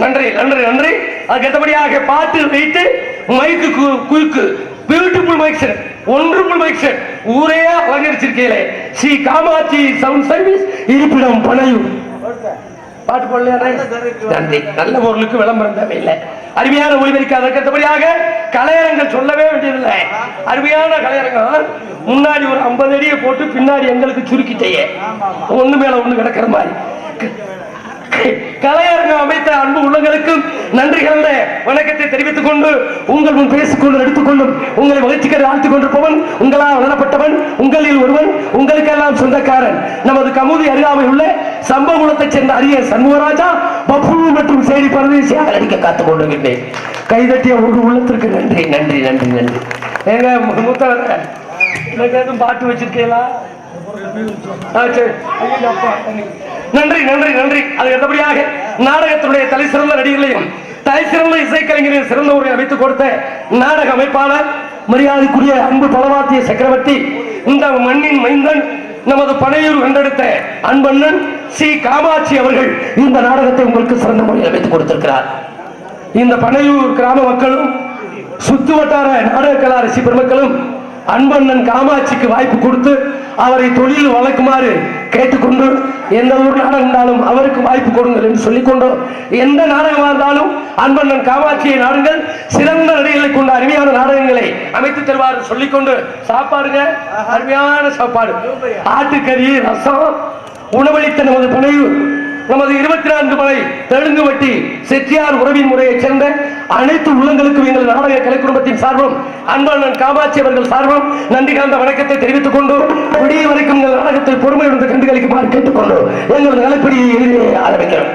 B: நன்றி நன்றி நன்றி. அதுக்கேற்றபடியாக பாட்டு வைத்து mic quick beautiful mic set, wonderful mic set ஊரே அலங்கரிச்சிருக்கீங்களே. ஸ்ரீ காமாட்சி சவுண்ட் சர்வீஸ், இருப்பிடம் பனையூர். பாட்டு போடலையா? நன்றி. நல்ல பொருளுக்கு விளம்பரம் தேவையில்லை. அருமையான ஒளிபெருக்க. அதற்கேற்றபடியாக கலையரங்கள் சொல்லவே வேண்டியதில்லை. அருமையான கலையரங்கம். முன்னாடி ஒரு 50 அடியை போட்டு பின்னாடி எங்களுக்கு சுருக்கிட்டேயே, ஒண்ணு மேல ஒண்ணு கிடக்கிற மாதிரி கலையரங்கம் அமைத்த அன்பு உள்ளங்களுக்கும் நன்றி கலந்த வணக்கத்தை தெரிவித்துக் கொண்டு, உங்கள் முன் பேசிக்கொண்டு எடுத்துக்கொண்டும் உங்களை மகிழ்ச்சிக்கு ஆழ்த்திக் கொண்டிருப்பவன், உங்களால் வளரப்பட்டவன், உங்களில் ஒருவன், உங்களுக்கெல்லாம் சொந்தக்காரன், நமது கமுதி அருகாமையில் உள்ள சம்பகுலத்தைச் சேர்ந்த அரிய சண்முகராஜா பப்பு மற்றும் சேரி பரதேசியாக நடிக்க காத்துக் கொண்டிருக்கின்றேன். கைதட்டிய ஒரு உள்ளத்திற்கு நன்றி நன்றி நன்றி நன்றி. எங்க மூத்தவர் எனக்கு எதுவும் பாட்டு வச்சிருக்கீங்களா? நன்றி நன்றி நன்றி. அது எந்தபடியாக நாடகத்தினுடைய தலை சிறந்த நடிகர்களையும் தலை சிறந்த இசைக்கலைஞரையும் சிறந்த உரை அமைத்துக் கொடுத்த நாடக அமைப்பாளர் மரியாதைக்குரிய அன்பு பலவாத்திய சக்கரவர்த்தி, இந்த மண்ணின் மைந்தன், நமது பனையூர் வென்றெடுத்த அன்பண்ணன் ஸ்ரீ காமாட்சி அவர்கள் இந்த நாடகத்தை உங்களுக்கு சிறந்த முறையில் அமைத்துக் கொடுத்திருக்கிறார். இந்த பனையூர் கிராம மக்களும் சுத்து வட்டார நாடக கலா ரசி பெருமக்களும் அன்பண்ணன் காமாட்சிக்கு வாய்ப்பு கொடுத்து அவரை தொழில் வளர்க்குமாறு கேட்டுக்கொண்டு, எந்த ஊர் நாடகம் இருந்தாலும் அவருக்கு வாய்ப்பு கொடுங்கள் என்று சொல்லிக்கொண்டு, எந்த நாடகமாக இருந்தாலும் அன்பண்ணன் காமாட்சியை நாடுங்கள், சிறந்த நடிகர்களை கொண்ட அருமையான நாடகங்களை அமைத்து தருவார் சொல்லிக்கொண்டு, சாப்பாடுங்க அருமையான சாப்பாடு, ஆட்டுக்கறி, ரசம், உணவளித்த நமது பனையூர், நமது 24 மலை தெலுங்கு வட்டி செட்டியார் உறவின் முறையைச் சேர்ந்த அனைத்து உள்ளங்களுக்கும் எங்கள் நாடக கலை குடும்பத்தின் சார்பும் அன்பண்ணன் காமாட்சி அவர்கள் சார்பும் நன்றி கலந்த வணக்கத்தை தெரிவித்துக் கொண்டு, விடிய வரைக்கும் எங்கள் நாடகத்தை பொறுமையுடன் கண்டுகளிக்குமாறு கேட்டுக்கொண்டு எங்களது நலப்படியை ஆரம்பிக்கிறோம்.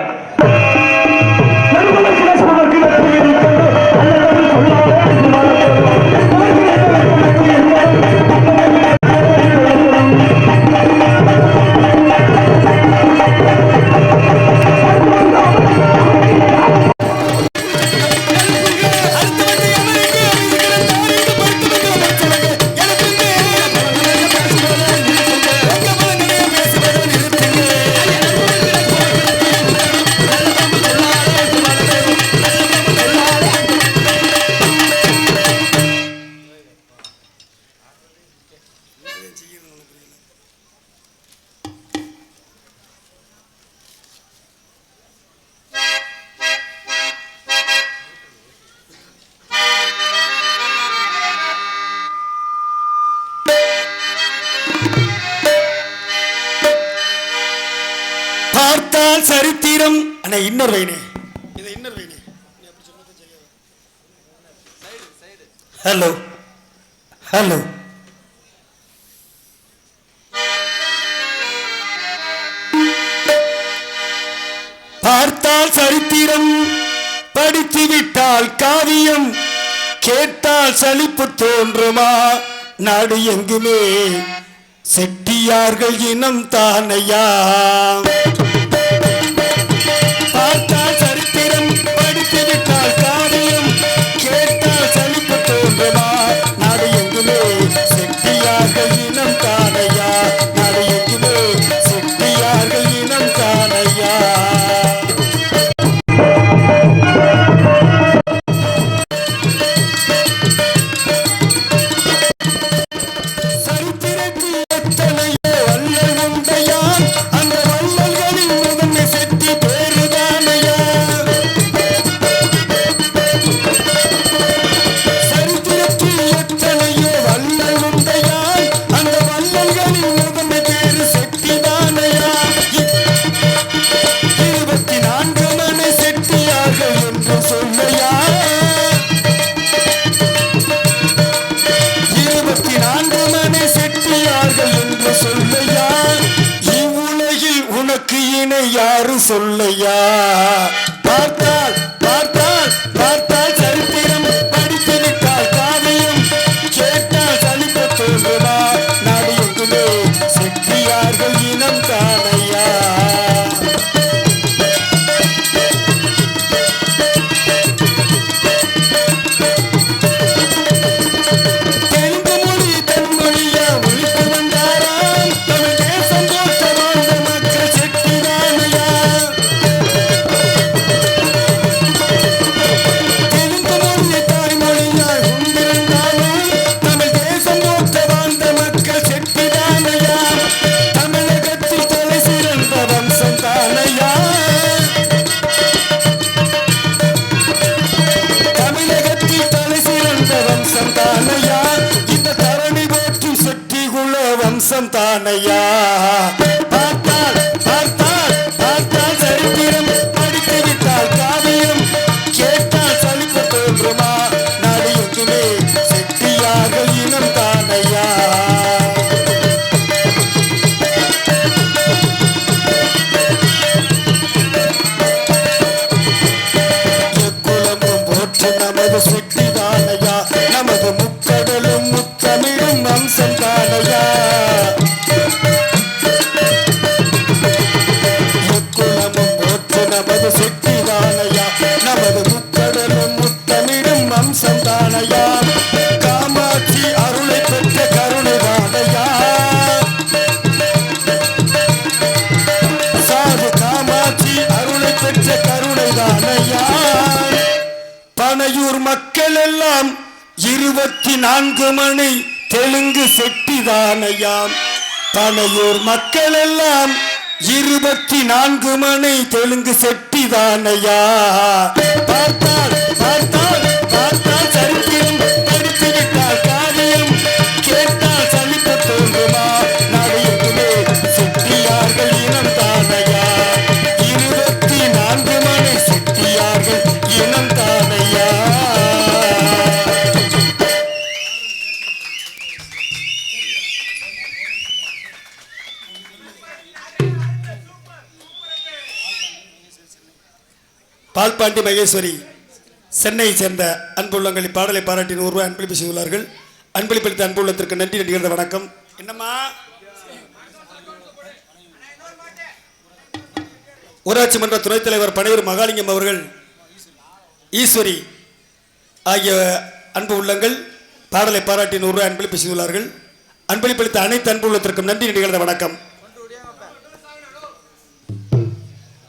A: பார்த்தால் சரித்திரம். அண்ணா இன்னொரு வைனே, இதை இன்னொரு வைனே. Hello hello. பார்த்தால் சரித்திரம், படித்துவிட்டால் காவியம், கேட்டால் சலிப்பு தோன்றுமா? நாடு எங்குமே செட்டியார்கள் இனம் தானையா. பார்த்தால் சரித்திரம், படித்துவிட்டால் காவியம், கேட்டால் சலிப்பு தோன்றுமா? நாடு எங்குமே செட்டியார்கள் இனம் தானையா. நாடு எங்குமே செட்டியார்கள் இனம் தானையா. சரித்திரத்தில் எத்தனையோ வள்ளல் உண்டையால், அந்த வள்ளல்களில் யாரு சொல்லையா? பார்த்தால் பார்த்தால் பார்த்தால் சரித்திரம், படித்து விட்டால் காவியம், கேட்டால் சலிக்க தோன்றுமா? நாடு எங்குமே செட்டியார்கள் இனம் தானையா? தெலுங்கு மொழி தென்மொழியா ஒழித்து வந்தாராம், தமிழ் தேசம் போற்ற வாழ்ந்த மக்கள் செட்டிதானையா? தெலுங்கு மொழி தாய்மொழியாய் உண்டிருந்தாலும், தமிழ் தேசம் போற்ற வாழ்ந்த மக்கள் செட்டிதானையா? தமிழகத்தில் தலை சிறந்த வம்சம் தானையா? தமிழகத்தில் தலை சிறந்த வம்சம் தானையா? இந்த தரணி போற்றும் செட்டி குல வம்சம் தானையா? பார்த்தால் பார்த்தால் பார்த்தால் சரித்திரம், படித்து விட்டால் காவியம், கேட்டால் சலிக்க தோன்றுமா? நாடு எங்குமே செட்டியார்கள் இனம் தானையா? எக்குலமும் போற்று நமது செட்டிதானையா? நமது முக்கடலும் முத்தமிழும் வம்சம் தானையா? எக்குலமும் போற்று நமது செட்டிதானையா? நமது முக்கடலும் முத்தமிழும் வம்சம் தானையா? காமாட்சி அருளை பெற்ற கருணைதானையா? சாது காமாட்சி அருளை பெற்ற கருணைதானையா? பனையூர் மக்கள் எல்லாம் 24 மணி தெலுங்கு செட்டிதானையாம். பனையூர் மக்கள் எல்லாம் 24 மணி தெலுங்கு செட்டிதானையா? பார்த்தால் பார்த்தால் பார்த்தால் சரித்திரம், படித்து விட்டால் காவியம், கேட்டால் சலிக்க தோன்றுமா? நாடு எங்குமே செட்டியார்கள் இனம் தானையா? 24 மணி செட்டியார்கள் இனம் தானையா? பால்பாண்டி மகேஸ்வரி சென்னையை சேர்ந்த அன்புள்ளங்கள் இப்பாடலை பாராட்டி 100 ரூபாய் அன்பளிப்பு செய்துள்ளார்கள். அன்பளிப்பளித்த அன்புள்ளத்திற்கு நன்றி நடிகர்ந்த வணக்கம். என்னம்மா ஊராட்சி மன்ற துணைத் தலைவர் பனையூர் மகாலிங்கம் அவர்கள், ஈஸ்வரி ஆகிய அன்பு உள்ளங்கள் பாடலை பாராட்டி 100 ரூபாய் அன்பளிப்பு செய்துள்ளார்கள். அன்பளிப்பளித்த அனைத்து அன்பு உள்ளத்திற்கும் நன்றி நடிகர்ந்த வணக்கம்.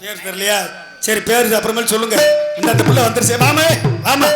A: பேர் தெரியலையா? சரி, பேர் அப்புறமேல் சொல்லுங்க. இந்த புள்ள வந்துருச்சு. வாமா வாமா.